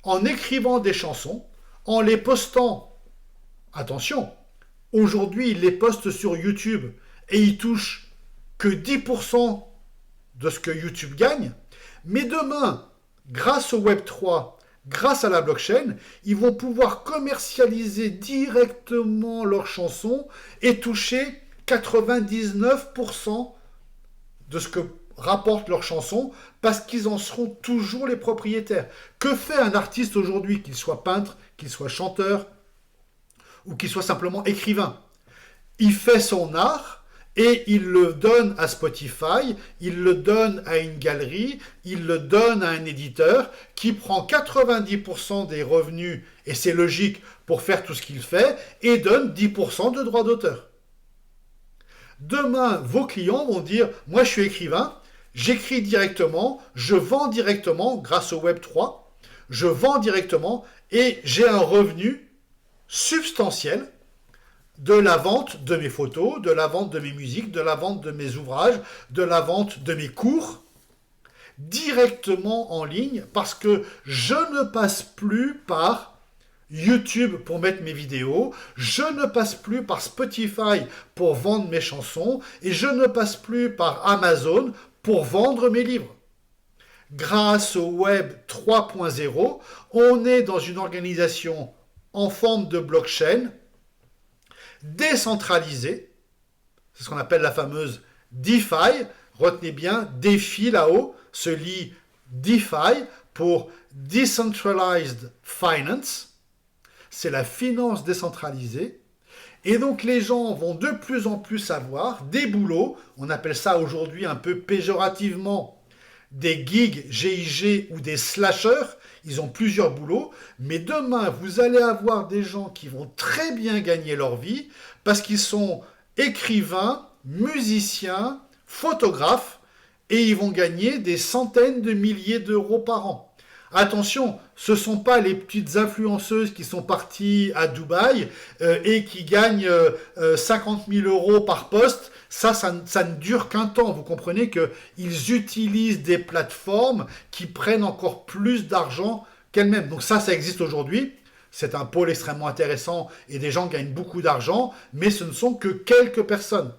en écrivant des chansons, en les postant. Attention, aujourd'hui ils les postent sur YouTube et ils touchent que 10% de ce que YouTube gagne, mais demain, grâce au Web3, grâce à la blockchain, ils vont pouvoir commercialiser directement leurs chansons et toucher 99% de ce que rapportent leurs chansons parce qu'ils en seront toujours les propriétaires. Que fait un artiste aujourd'hui, qu'il soit peintre, qu'il soit chanteur ou qu'il soit simplement écrivain? Il fait son art et il le donne à Spotify, il le donne à une galerie, il le donne à un éditeur qui prend 90% des revenus, et c'est logique pour faire tout ce qu'il fait, et donne 10% de droits d'auteur. Demain, vos clients vont dire, moi je suis écrivain, j'écris directement, je vends directement grâce au Web3, je vends directement et j'ai un revenu substantiel de la vente de mes photos, de la vente de mes musiques, de la vente de mes ouvrages, de la vente de mes cours, directement en ligne, parce que je ne passe plus par YouTube pour mettre mes vidéos, je ne passe plus par Spotify pour vendre mes chansons, et je ne passe plus par Amazon pour vendre mes livres. Grâce au Web 3.0, on est dans une organisation en forme de blockchain, décentralisée, c'est ce qu'on appelle la fameuse DeFi, retenez bien, défi là-haut, se lit DeFi pour Decentralized Finance, c'est la finance décentralisée, et donc les gens vont de plus en plus avoir des boulots, on appelle ça aujourd'hui un peu péjorativement des gigs, GIG ou des slashers, ils ont plusieurs boulots, mais demain, vous allez avoir des gens qui vont très bien gagner leur vie parce qu'ils sont écrivains, musiciens, photographes, et ils vont gagner des centaines de milliers d'euros par an. Attention, ce ne sont pas les petites influenceuses qui sont parties à Dubaï et qui gagnent 50 000 euros par poste. Ça ne dure qu'un temps. Vous comprenez qu'ils utilisent des plateformes qui prennent encore plus d'argent qu'elles-mêmes. Donc ça existe aujourd'hui. C'est un pôle extrêmement intéressant et des gens gagnent beaucoup d'argent, mais ce ne sont que quelques personnes.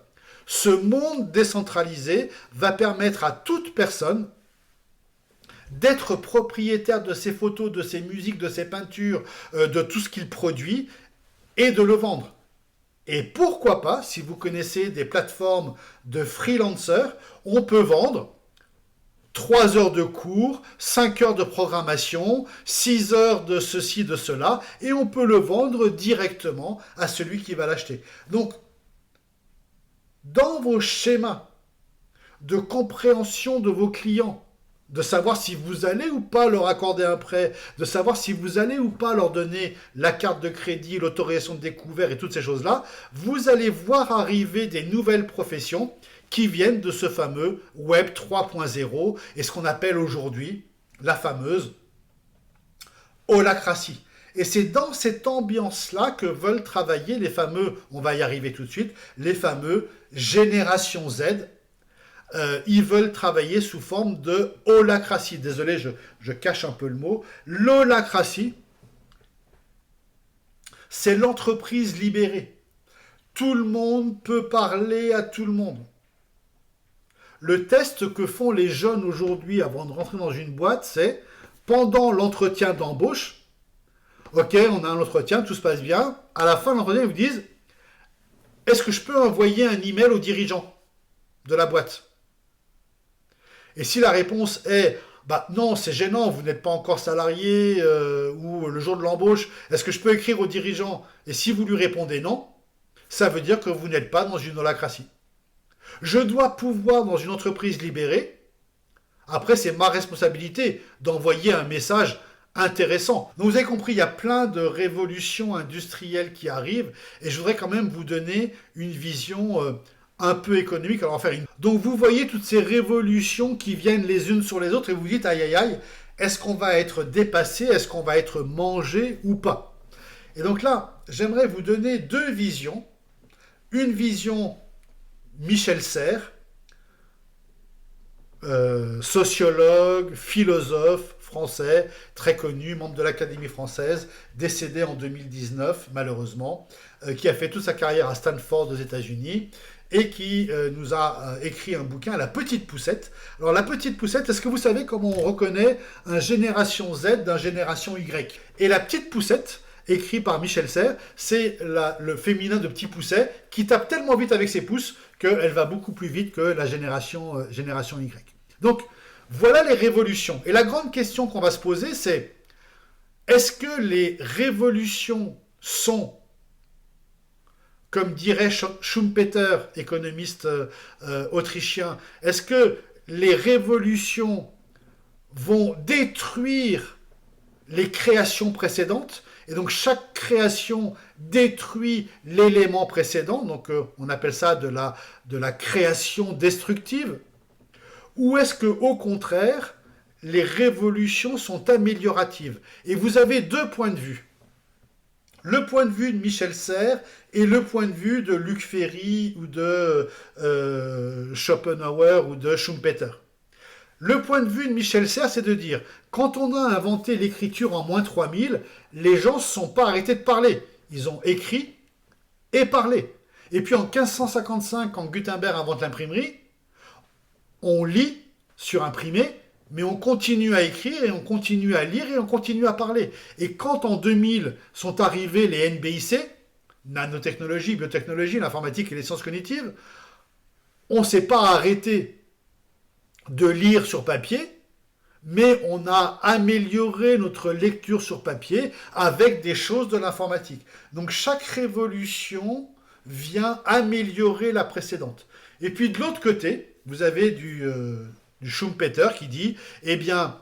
Ce monde décentralisé va permettre à toute personne d'être propriétaire de ses photos, de ses musiques, de ses peintures, de tout ce qu'il produit et de le vendre. Et pourquoi pas, si vous connaissez des plateformes de freelancers, on peut vendre 3 heures de cours, 5 heures de programmation, 6 heures de ceci, de cela, et on peut le vendre directement à celui qui va l'acheter. Donc, dans vos schémas de compréhension de vos clients, de savoir si vous allez ou pas leur accorder un prêt, de savoir si vous allez ou pas leur donner la carte de crédit, l'autorisation de découvert et toutes ces choses-là, vous allez voir arriver des nouvelles professions qui viennent de ce fameux Web 3.0 et ce qu'on appelle aujourd'hui la fameuse holacratie. Et c'est dans cette ambiance-là que veulent travailler les fameux, on va y arriver tout de suite, les fameux Génération Z. Ils veulent travailler sous forme de holacratie. Désolé, je cache un peu le mot. L'holacratie, c'est l'entreprise libérée. Tout le monde peut parler à tout le monde. Le test que font les jeunes aujourd'hui avant de rentrer dans une boîte, c'est pendant l'entretien d'embauche, ok, on a un entretien, tout se passe bien. À la fin de l'entretien, ils vous disent, est-ce que je peux envoyer un email au dirigeant de la boîte? Et si la réponse est bah non, c'est gênant, vous n'êtes pas encore salarié ou le jour de l'embauche, est-ce que je peux écrire au dirigeant? Et si vous lui répondez non, ça veut dire que vous n'êtes pas dans une holacratie. Je dois pouvoir, dans une entreprise libérée, après c'est ma responsabilité d'envoyer un message intéressant. Donc vous avez compris, il y a plein de révolutions industrielles qui arrivent et je voudrais quand même vous donner une vision un peu économique. Alors, on va faire une... Donc vous voyez toutes ces révolutions qui viennent les unes sur les autres et vous vous dites aïe aïe aïe, est-ce qu'on va être dépassé, est-ce qu'on va être mangé ou pas? Et donc là, j'aimerais vous donner deux visions. Une vision Michel Serres, sociologue, philosophe français, très connu, membre de l'Académie française, décédé en 2019 malheureusement, qui a fait toute sa carrière à Stanford aux États-Unis et qui nous a écrit un bouquin, La Petite Poussette. Alors la Petite Poussette, est-ce que vous savez comment on reconnaît un génération Z d'un génération Y? Et La Petite Poussette, écrit par Michel Serres, c'est le féminin de Petit Pousset qui tape tellement vite avec ses pouces qu'elle va beaucoup plus vite que la génération Y. Donc voilà les révolutions. Et la grande question qu'on va se poser, c'est est-ce que les révolutions sont, comme dirait Schumpeter, économiste autrichien, est-ce que les révolutions vont détruire les créations précédentes, et donc chaque création détruit l'élément précédent, donc on appelle ça de la création destructive, ou est-ce que au contraire, les révolutions sont amélioratives? Et vous avez deux points de vue. Le point de vue de Michel Serres et le point de vue de Luc Ferry ou de Schopenhauer ou de Schumpeter. Le point de vue de Michel Serres, c'est de dire, quand on a inventé l'écriture en moins 3000, les gens ne se sont pas arrêtés de parler. Ils ont écrit et parlé. Et puis en 1555, quand Gutenberg invente l'imprimerie, on lit sur imprimé, mais on continue à écrire et on continue à lire et on continue à parler. Et quand en 2000 sont arrivés les NBIC, nanotechnologie, biotechnologie, l'informatique et les sciences cognitives, on ne s'est pas arrêté de lire sur papier, mais on a amélioré notre lecture sur papier avec des choses de l'informatique. Donc chaque révolution vient améliorer la précédente. Et puis de l'autre côté, vous avez du Schumpeter qui dit, eh bien,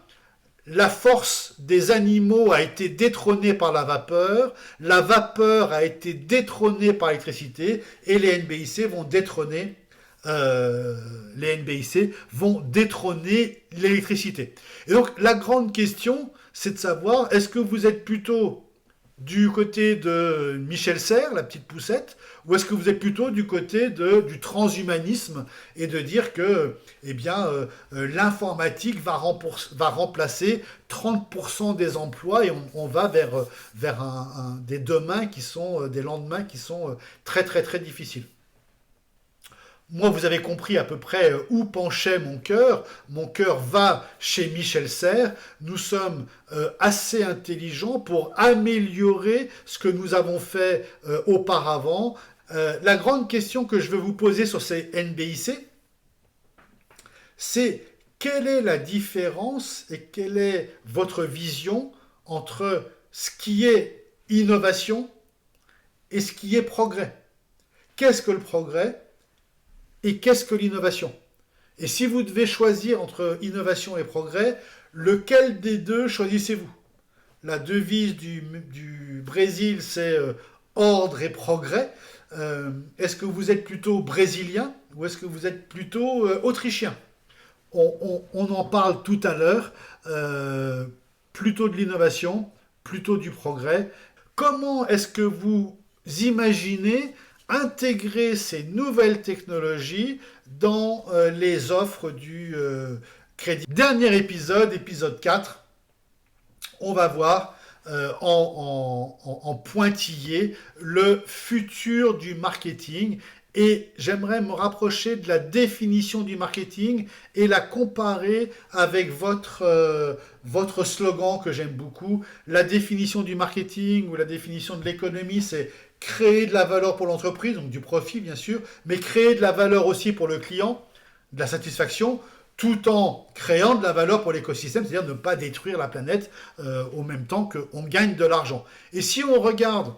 la force des animaux a été détrônée par la vapeur a été détrônée par l'électricité, et les NBIC vont détrôner l'électricité. Et donc la grande question, c'est de savoir, est-ce que vous êtes plutôt du côté de Michel Serres, la petite poussette, ou est-ce que vous êtes plutôt du côté du transhumanisme et de dire que l'informatique va remplacer 30% des emplois et on va vers des demain qui sont des lendemains qui sont très très très difficiles. Moi, vous avez compris à peu près où penchait mon cœur. Mon cœur va chez Michel Serres. Nous sommes assez intelligents pour améliorer ce que nous avons fait auparavant. La grande question que je veux vous poser sur ces NBIC, c'est quelle est la différence et quelle est votre vision entre ce qui est innovation et ce qui est progrès? Qu'est-ce que le progrès ? Et qu'est-ce que l'innovation? Et si vous devez choisir entre innovation et progrès, lequel des deux choisissez-vous? La devise du Brésil, c'est ordre et progrès. Est-ce que vous êtes plutôt brésilien ou est-ce que vous êtes plutôt autrichien? On en parle tout à l'heure. Plutôt de l'innovation, plutôt du progrès. Comment est-ce que vous imaginez intégrer ces nouvelles technologies dans les offres du crédit? Dernier épisode, épisode 4, on va voir en pointillé le futur du marketing. Et j'aimerais me rapprocher de la définition du marketing et la comparer avec votre slogan que j'aime beaucoup. La définition du marketing ou la définition de l'économie, c'est créer de la valeur pour l'entreprise, donc du profit bien sûr, mais créer de la valeur aussi pour le client, de la satisfaction, tout en créant de la valeur pour l'écosystème, c'est-à-dire ne pas détruire la planète au même temps qu'on gagne de l'argent. Et si on regarde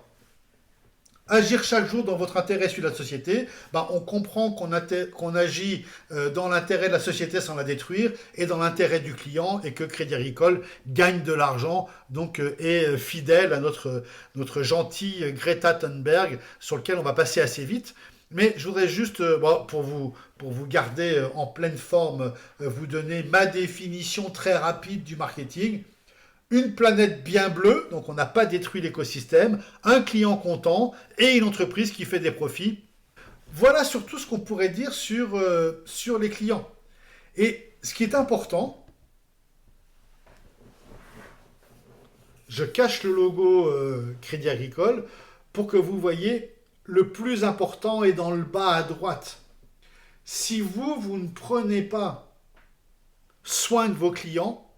agir chaque jour dans votre intérêt sur la société, on comprend qu'on agit dans l'intérêt de la société sans la détruire et dans l'intérêt du client et que Crédit Agricole gagne de l'argent, donc est fidèle à notre gentil Greta Thunberg sur lequel on va passer assez vite. Mais je voudrais juste, pour vous garder en pleine forme, vous donner ma définition très rapide du marketing. Une planète bien bleue, donc on n'a pas détruit l'écosystème, un client content et une entreprise qui fait des profits. Voilà surtout ce qu'on pourrait dire sur les clients. Et ce qui est important, je cache le logo Crédit Agricole pour que vous voyez le plus important est dans le bas à droite. Si vous ne prenez pas soin de vos clients,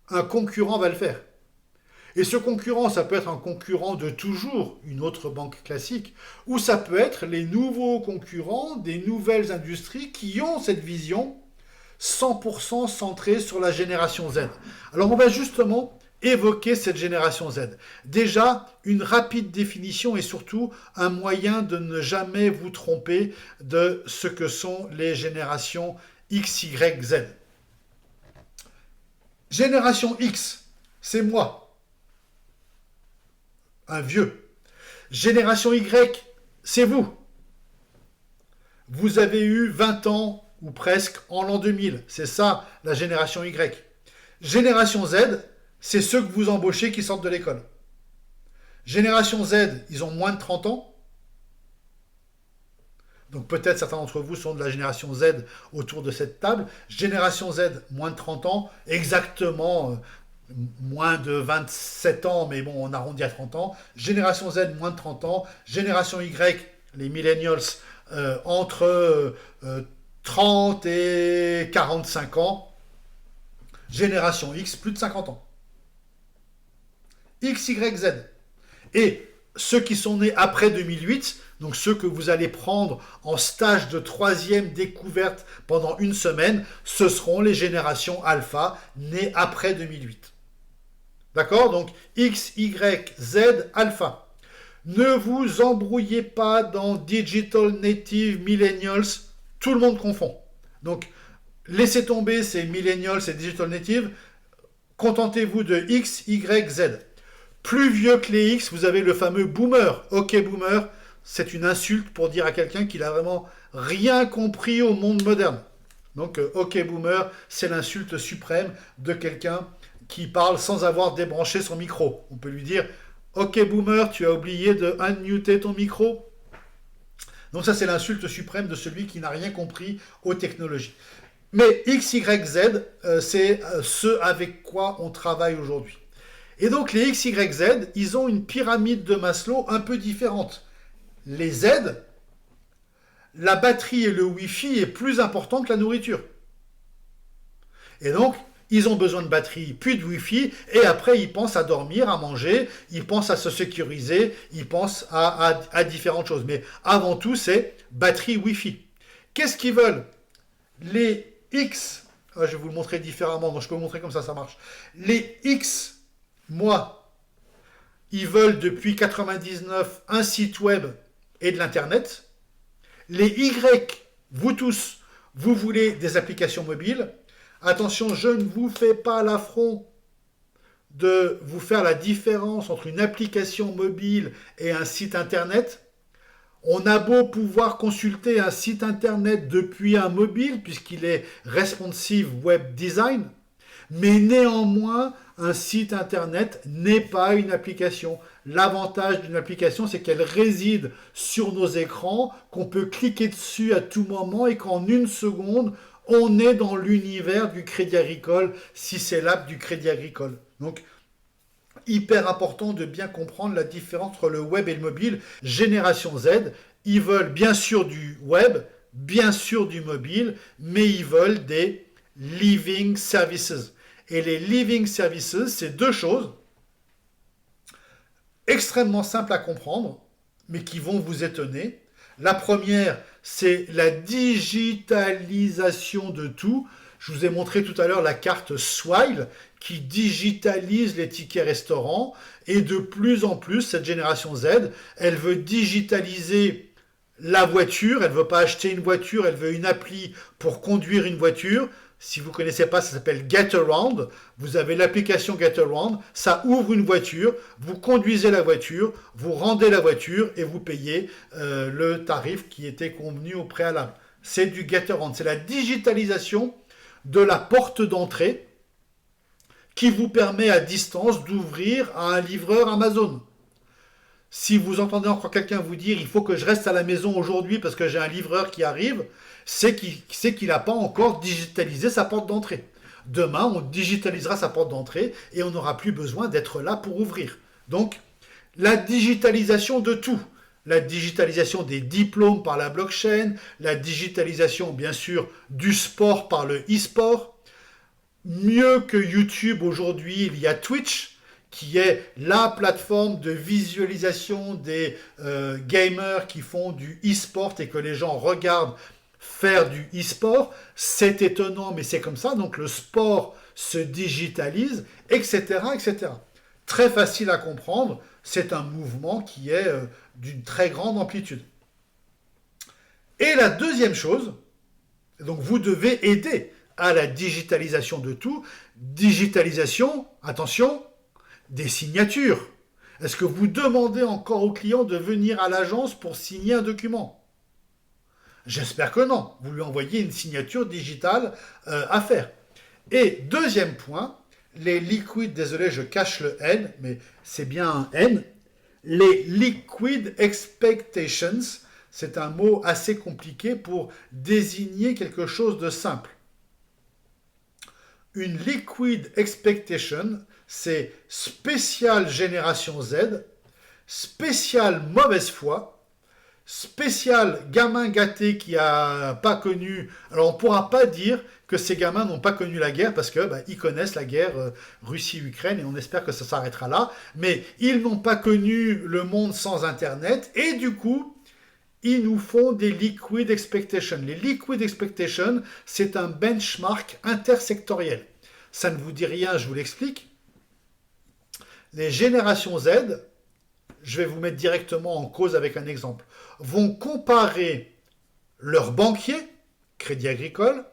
un concurrent va le faire. Et ce concurrent, ça peut être un concurrent de toujours, une autre banque classique, ou ça peut être les nouveaux concurrents des nouvelles industries qui ont cette vision 100% centrée sur la génération Z. Alors on va justement évoquer cette génération Z. Déjà, une rapide définition et surtout un moyen de ne jamais vous tromper de ce que sont les générations X, Y, Z. Génération X, c'est moi, un vieux. Génération Y, c'est vous. Vous avez eu 20 ans ou presque en l'an 2000. C'est ça, la génération Y. Génération Z, c'est ceux que vous embauchez qui sortent de l'école. Génération Z, ils ont moins de 30 ans. Donc peut-être certains d'entre vous sont de la génération Z autour de cette table. Génération Z, moins de 30 ans, exactement moins de 27 ans, mais bon, on arrondit à 30 ans. Génération Z, moins de 30 ans. Génération Y, les millennials, entre 30 et 45 ans. Génération X, plus de 50 ans. X, Y, Z. Et ceux qui sont nés après 2008, donc ceux que vous allez prendre en stage de troisième découverte pendant une semaine, ce seront les générations alpha nées après 2008. D'accord? Donc X, Y, Z, alpha. Ne vous embrouillez pas dans Digital Native Millennials, tout le monde confond. Donc laissez tomber ces Millennials et Digital Native, contentez-vous de X, Y, Z. Plus vieux que les X, vous avez le fameux boomer. Ok boomer, c'est une insulte pour dire à quelqu'un qu'il a vraiment rien compris au monde moderne. Donc ok boomer, c'est l'insulte suprême de quelqu'un qui parle sans avoir débranché son micro. On peut lui dire ok boomer, tu as oublié de unmuter ton micro. Donc ça c'est l'insulte suprême de celui qui n'a rien compris aux technologies. Mais X, Y, Z, c'est ce avec quoi on travaille aujourd'hui. Et donc les X, Y, Z, ils ont une pyramide de Maslow un peu différente. Les Z, la batterie et le Wi-Fi est plus important que la nourriture. Et donc, ils ont besoin de batterie, puis de Wi-Fi, et après, ils pensent à dormir, à manger, ils pensent à se sécuriser, ils pensent à différentes choses. Mais avant tout, c'est batterie Wi-Fi. Qu'est-ce qu'ils veulent? Les X, je vais vous le montrer différemment, donc je peux vous montrer comme ça marche. Les X, moi, ils veulent depuis 99 un site web et de l'internet. Les Y, vous tous, vous voulez des applications mobiles. Attention, je ne vous fais pas l'affront de vous faire la différence entre une application mobile et un site internet. On a beau pouvoir consulter un site internet depuis un mobile, puisqu'il est responsive web design, mais néanmoins, un site internet n'est pas une application. L'avantage d'une application, c'est qu'elle réside sur nos écrans, qu'on peut cliquer dessus à tout moment et qu'en une seconde, on est dans l'univers du Crédit Agricole, si c'est l'app du Crédit Agricole. Donc, hyper important de bien comprendre la différence entre le web et le mobile. Génération Z, ils veulent bien sûr du web, bien sûr du mobile, mais ils veulent des living services. Et les living services, c'est deux choses extrêmement simples à comprendre, mais qui vont vous étonner. La première, c'est la digitalisation de tout. Je vous ai montré tout à l'heure la carte Swile qui digitalise les tickets restaurants. Et de plus en plus, cette génération Z, elle veut digitaliser la voiture. Elle ne veut pas acheter une voiture, elle veut une appli pour conduire une voiture. Si vous ne connaissez pas, ça s'appelle Getaround. Vous avez l'application Getaround, ça ouvre une voiture, vous conduisez la voiture, vous rendez la voiture et vous payez le tarif qui était convenu au préalable. C'est du Getaround, c'est la digitalisation de la porte d'entrée qui vous permet à distance d'ouvrir à un livreur Amazon. Si vous entendez encore quelqu'un vous dire « il faut que je reste à la maison aujourd'hui parce que j'ai un livreur qui arrive », c'est qu'il n'a pas encore digitalisé sa porte d'entrée. Demain, on digitalisera sa porte d'entrée et on n'aura plus besoin d'être là pour ouvrir. Donc, la digitalisation de tout. la digitalisation des diplômes par la blockchain, la digitalisation bien sûr du sport par le e-sport. Mieux que YouTube aujourd'hui, il y a Twitch, qui est la plateforme de visualisation des gamers qui font du e-sport et que les gens regardent faire du e-sport. C'est étonnant, mais c'est comme ça. Donc le sport se digitalise, etc., etc. Très facile à comprendre. C'est un mouvement qui est d'une très grande amplitude. Et la deuxième chose, donc vous devez aider à la digitalisation de tout. Digitalisation, attention, des signatures. Est-ce que vous demandez encore au client de venir à l'agence pour signer un document? J'espère que non. Vous lui envoyez une signature digitale à faire. Et deuxième point, les liquid, désolé, je cache le N, mais c'est bien un N. Les liquid expectations, c'est un mot assez compliqué pour désigner quelque chose de simple. Une liquid expectation, c'est spécial génération Z, spécial mauvaise foi, spécial gamin gâté qui n'a pas connu... Alors on ne pourra pas dire que ces gamins n'ont pas connu la guerre parce que ils connaissent la guerre Russie-Ukraine et on espère que ça s'arrêtera là. Mais ils n'ont pas connu le monde sans Internet et du coup, ils nous font des liquid expectations. Les liquid expectations, c'est un benchmark intersectoriel. Ça ne vous dit rien, je vous l'explique. Les générations Z, je vais vous mettre directement en cause avec un exemple, vont comparer leur banquier, Crédit Agricole,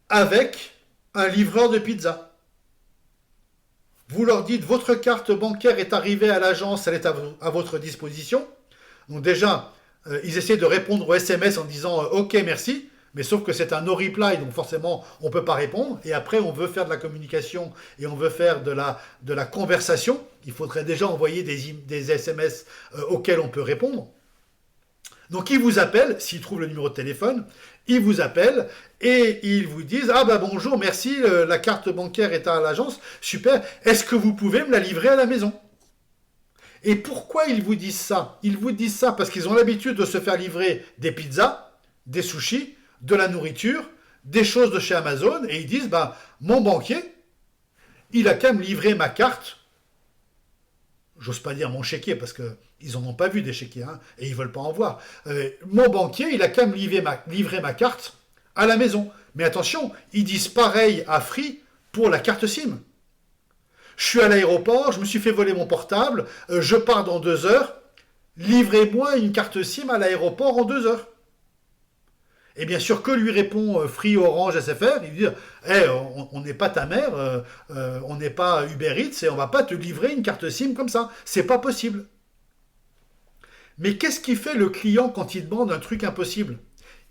avec un livreur de pizza. Vous leur dites, votre carte bancaire est arrivée à l'agence, elle est à votre disposition. Donc déjà, ils essaient de répondre au SMS en disant « Ok, merci », mais sauf que c'est un no reply, donc forcément, on ne peut pas répondre. Et après, on veut faire de la communication et on veut faire de la conversation. Il faudrait déjà envoyer des SMS auxquels on peut répondre. Donc, ils vous appellent, s'ils trouvent le numéro de téléphone, ils vous appellent et ils vous disent « Ah bah bonjour, merci, la carte bancaire est à l'agence, super, est-ce que vous pouvez me la livrer à la maison ?» Et pourquoi ils vous disent ça? Ils vous disent ça parce qu'ils ont l'habitude de se faire livrer des pizzas, des sushis, de la nourriture, des choses de chez Amazon, et ils disent, mon banquier, il a qu'à me livrer ma carte, j'ose pas dire mon chéquier, parce qu'ils n'en ont pas vu des chéquiers, et ils ne veulent pas en voir. Mon banquier, il a qu'à me livrer ma carte à la maison. Mais attention, ils disent pareil à Free pour la carte SIM. Je suis à l'aéroport, je me suis fait voler mon portable, je pars dans 2 heures, livrez-moi une carte SIM à l'aéroport en 2 heures. Et bien sûr, que lui répond Free, Orange, SFR? Il dit on n'est pas ta mère, on n'est pas Uber Eats et on va pas te livrer une carte SIM comme ça. C'est pas possible. Mais qu'est-ce qui fait le client quand il demande un truc impossible?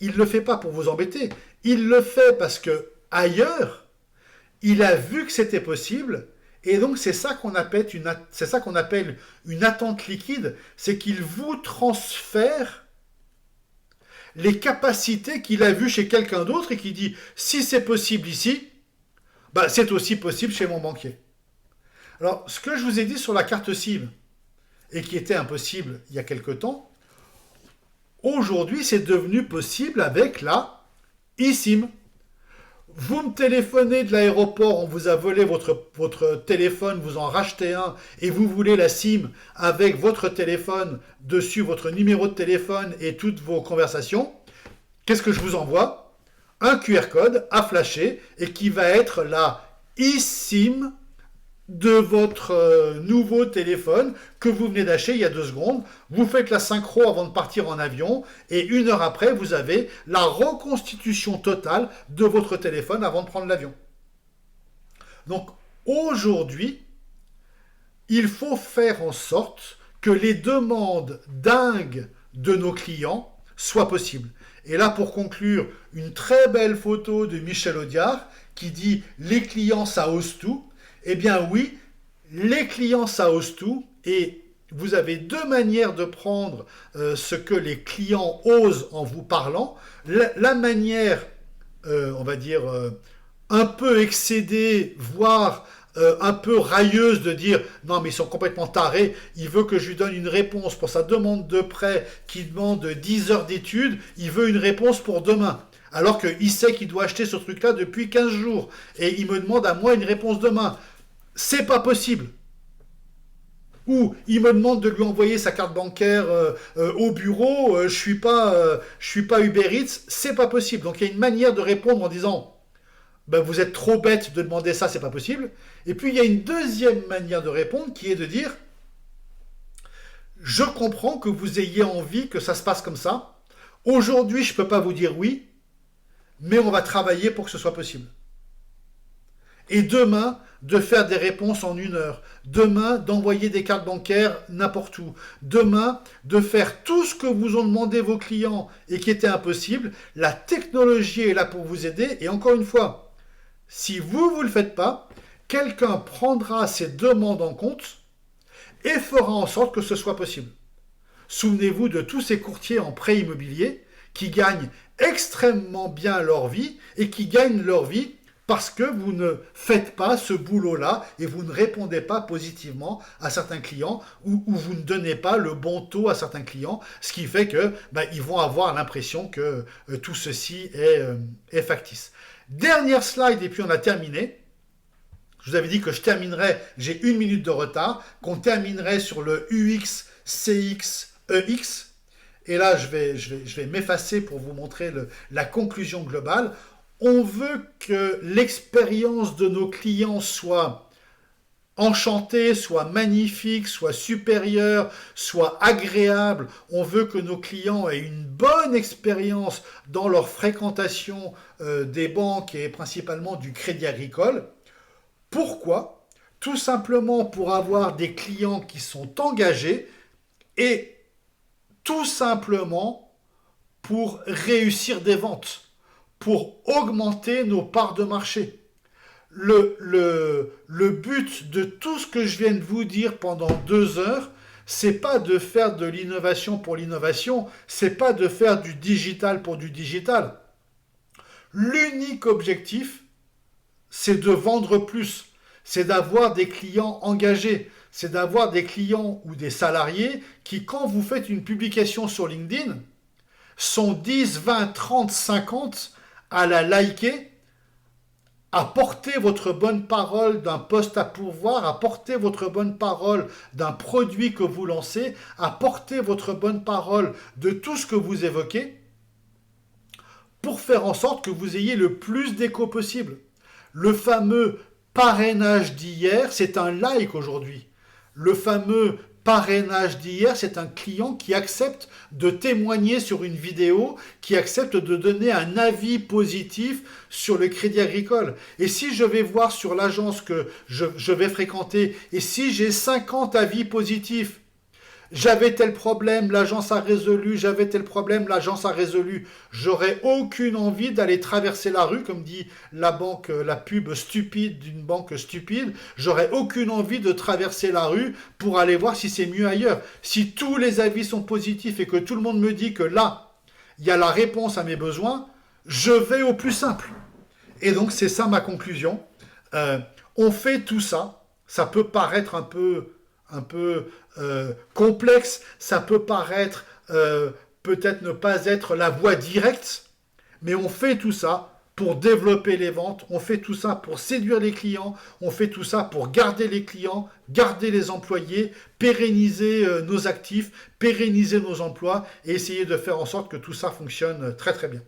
Il ne le fait pas pour vous embêter. Il le fait parce que ailleurs, il a vu que c'était possible. Et donc, c'est ça qu'on appelle une attente liquide. C'est qu'il vous transfère les capacités qu'il a vues chez quelqu'un d'autre et qui dit si c'est possible ici, c'est aussi possible chez mon banquier. Alors, ce que je vous ai dit sur la carte SIM et qui était impossible il y a quelque temps, aujourd'hui, c'est devenu possible avec la eSIM. Vous me téléphonez de l'aéroport, on vous a volé votre téléphone, vous en rachetez un et vous voulez la SIM avec votre téléphone dessus, votre numéro de téléphone et toutes vos conversations. Qu'est-ce que je vous envoie? Un QR code à flasher et qui va être la eSIM de votre nouveau téléphone que vous venez d'acheter il y a 2 secondes. Vous faites la synchro avant de partir en avion et 1 heure après, vous avez la reconstitution totale de votre téléphone avant de prendre l'avion. Donc aujourd'hui, il faut faire en sorte que les demandes dingues de nos clients soient possibles. Et là, pour conclure, une très belle photo de Michel Audiard qui dit « Les clients, ça ose tout ». Eh bien oui, les clients, ça ose tout, et vous avez 2 manières de prendre ce que les clients osent en vous parlant. La manière, on va dire, un peu excédée, voire un peu railleuse de dire non mais ils sont complètement tarés, il veut que je lui donne une réponse pour sa demande de prêt qui demande 10 heures d'études, il veut une réponse pour demain. Alors qu'il sait qu'il doit acheter ce truc-là depuis 15 jours. Et il me demande à moi une réponse demain. C'est pas possible. Ou il me demande de lui envoyer sa carte bancaire au bureau, je suis pas Uber Eats, c'est pas possible. Donc il y a une manière de répondre en disant ben, vous êtes trop bête de demander ça, c'est pas possible. Et puis il y a une deuxième manière de répondre qui est de dire je comprends que vous ayez envie que ça se passe comme ça. Aujourd'hui, je peux pas vous dire oui, mais on va travailler pour que ce soit possible. Et demain, de faire des réponses en 1 heure. Demain, d'envoyer des cartes bancaires n'importe où. Demain, de faire tout ce que vous ont demandé vos clients et qui était impossible. La technologie est là pour vous aider. Et encore une fois, si vous ne le faites pas, quelqu'un prendra ces demandes en compte et fera en sorte que ce soit possible. Souvenez-vous de tous ces courtiers en prêt immobilier qui gagnent extrêmement bien leur vie et qui gagnent leur vie parce que vous ne faites pas ce boulot-là et vous ne répondez pas positivement à certains clients ou vous ne donnez pas le bon taux à certains clients, ce qui fait que ils vont avoir l'impression que tout ceci est factice. Dernière slide et puis on a terminé. Je vous avais dit que je terminerais, j'ai 1 minute de retard, qu'on terminerait sur le UX, CX, EX. Et là, je vais m'effacer pour vous montrer la conclusion globale. On veut que l'expérience de nos clients soit enchantée, soit magnifique, soit supérieure, soit agréable. On veut que nos clients aient une bonne expérience dans leur fréquentation des banques et principalement du Crédit Agricole. Pourquoi ? Tout simplement pour avoir des clients qui sont engagés et tout simplement pour réussir des ventes, pour augmenter nos parts de marché. Le but de tout ce que je viens de vous dire pendant 2 heures, c'est pas de faire de l'innovation pour l'innovation, c'est pas de faire du digital pour du digital. L'unique objectif, c'est de vendre plus, c'est d'avoir des clients engagés, c'est d'avoir des clients ou des salariés qui, quand vous faites une publication sur LinkedIn, sont 10, 20, 30, 50 à la liker, à porter votre bonne parole d'un poste à pourvoir, à porter votre bonne parole d'un produit que vous lancez, à porter votre bonne parole de tout ce que vous évoquez, pour faire en sorte que vous ayez le plus d'écho possible. Le fameux parrainage d'hier, c'est un like aujourd'hui. Le fameux parrainage d'hier, c'est un client qui accepte de témoigner sur une vidéo, qui accepte de donner un avis positif sur le Crédit Agricole. Et si je vais voir sur l'agence que je vais fréquenter, et si j'ai 50 avis positifs, j'avais tel problème, l'agence a résolu, j'avais tel problème, l'agence a résolu. J'aurais aucune envie d'aller traverser la rue, comme dit la banque, la pub stupide d'une banque stupide. J'aurais aucune envie de traverser la rue pour aller voir si c'est mieux ailleurs. Si tous les avis sont positifs et que tout le monde me dit que là, il y a la réponse à mes besoins, je vais au plus simple. Et donc, c'est ça ma conclusion. On fait tout ça. Ça peut paraître un peu complexe, ça peut paraître peut-être ne pas être la voie directe, mais on fait tout ça pour développer les ventes, on fait tout ça pour séduire les clients, on fait tout ça pour garder les clients, garder les employés, pérenniser nos actifs, pérenniser nos emplois et essayer de faire en sorte que tout ça fonctionne très très bien.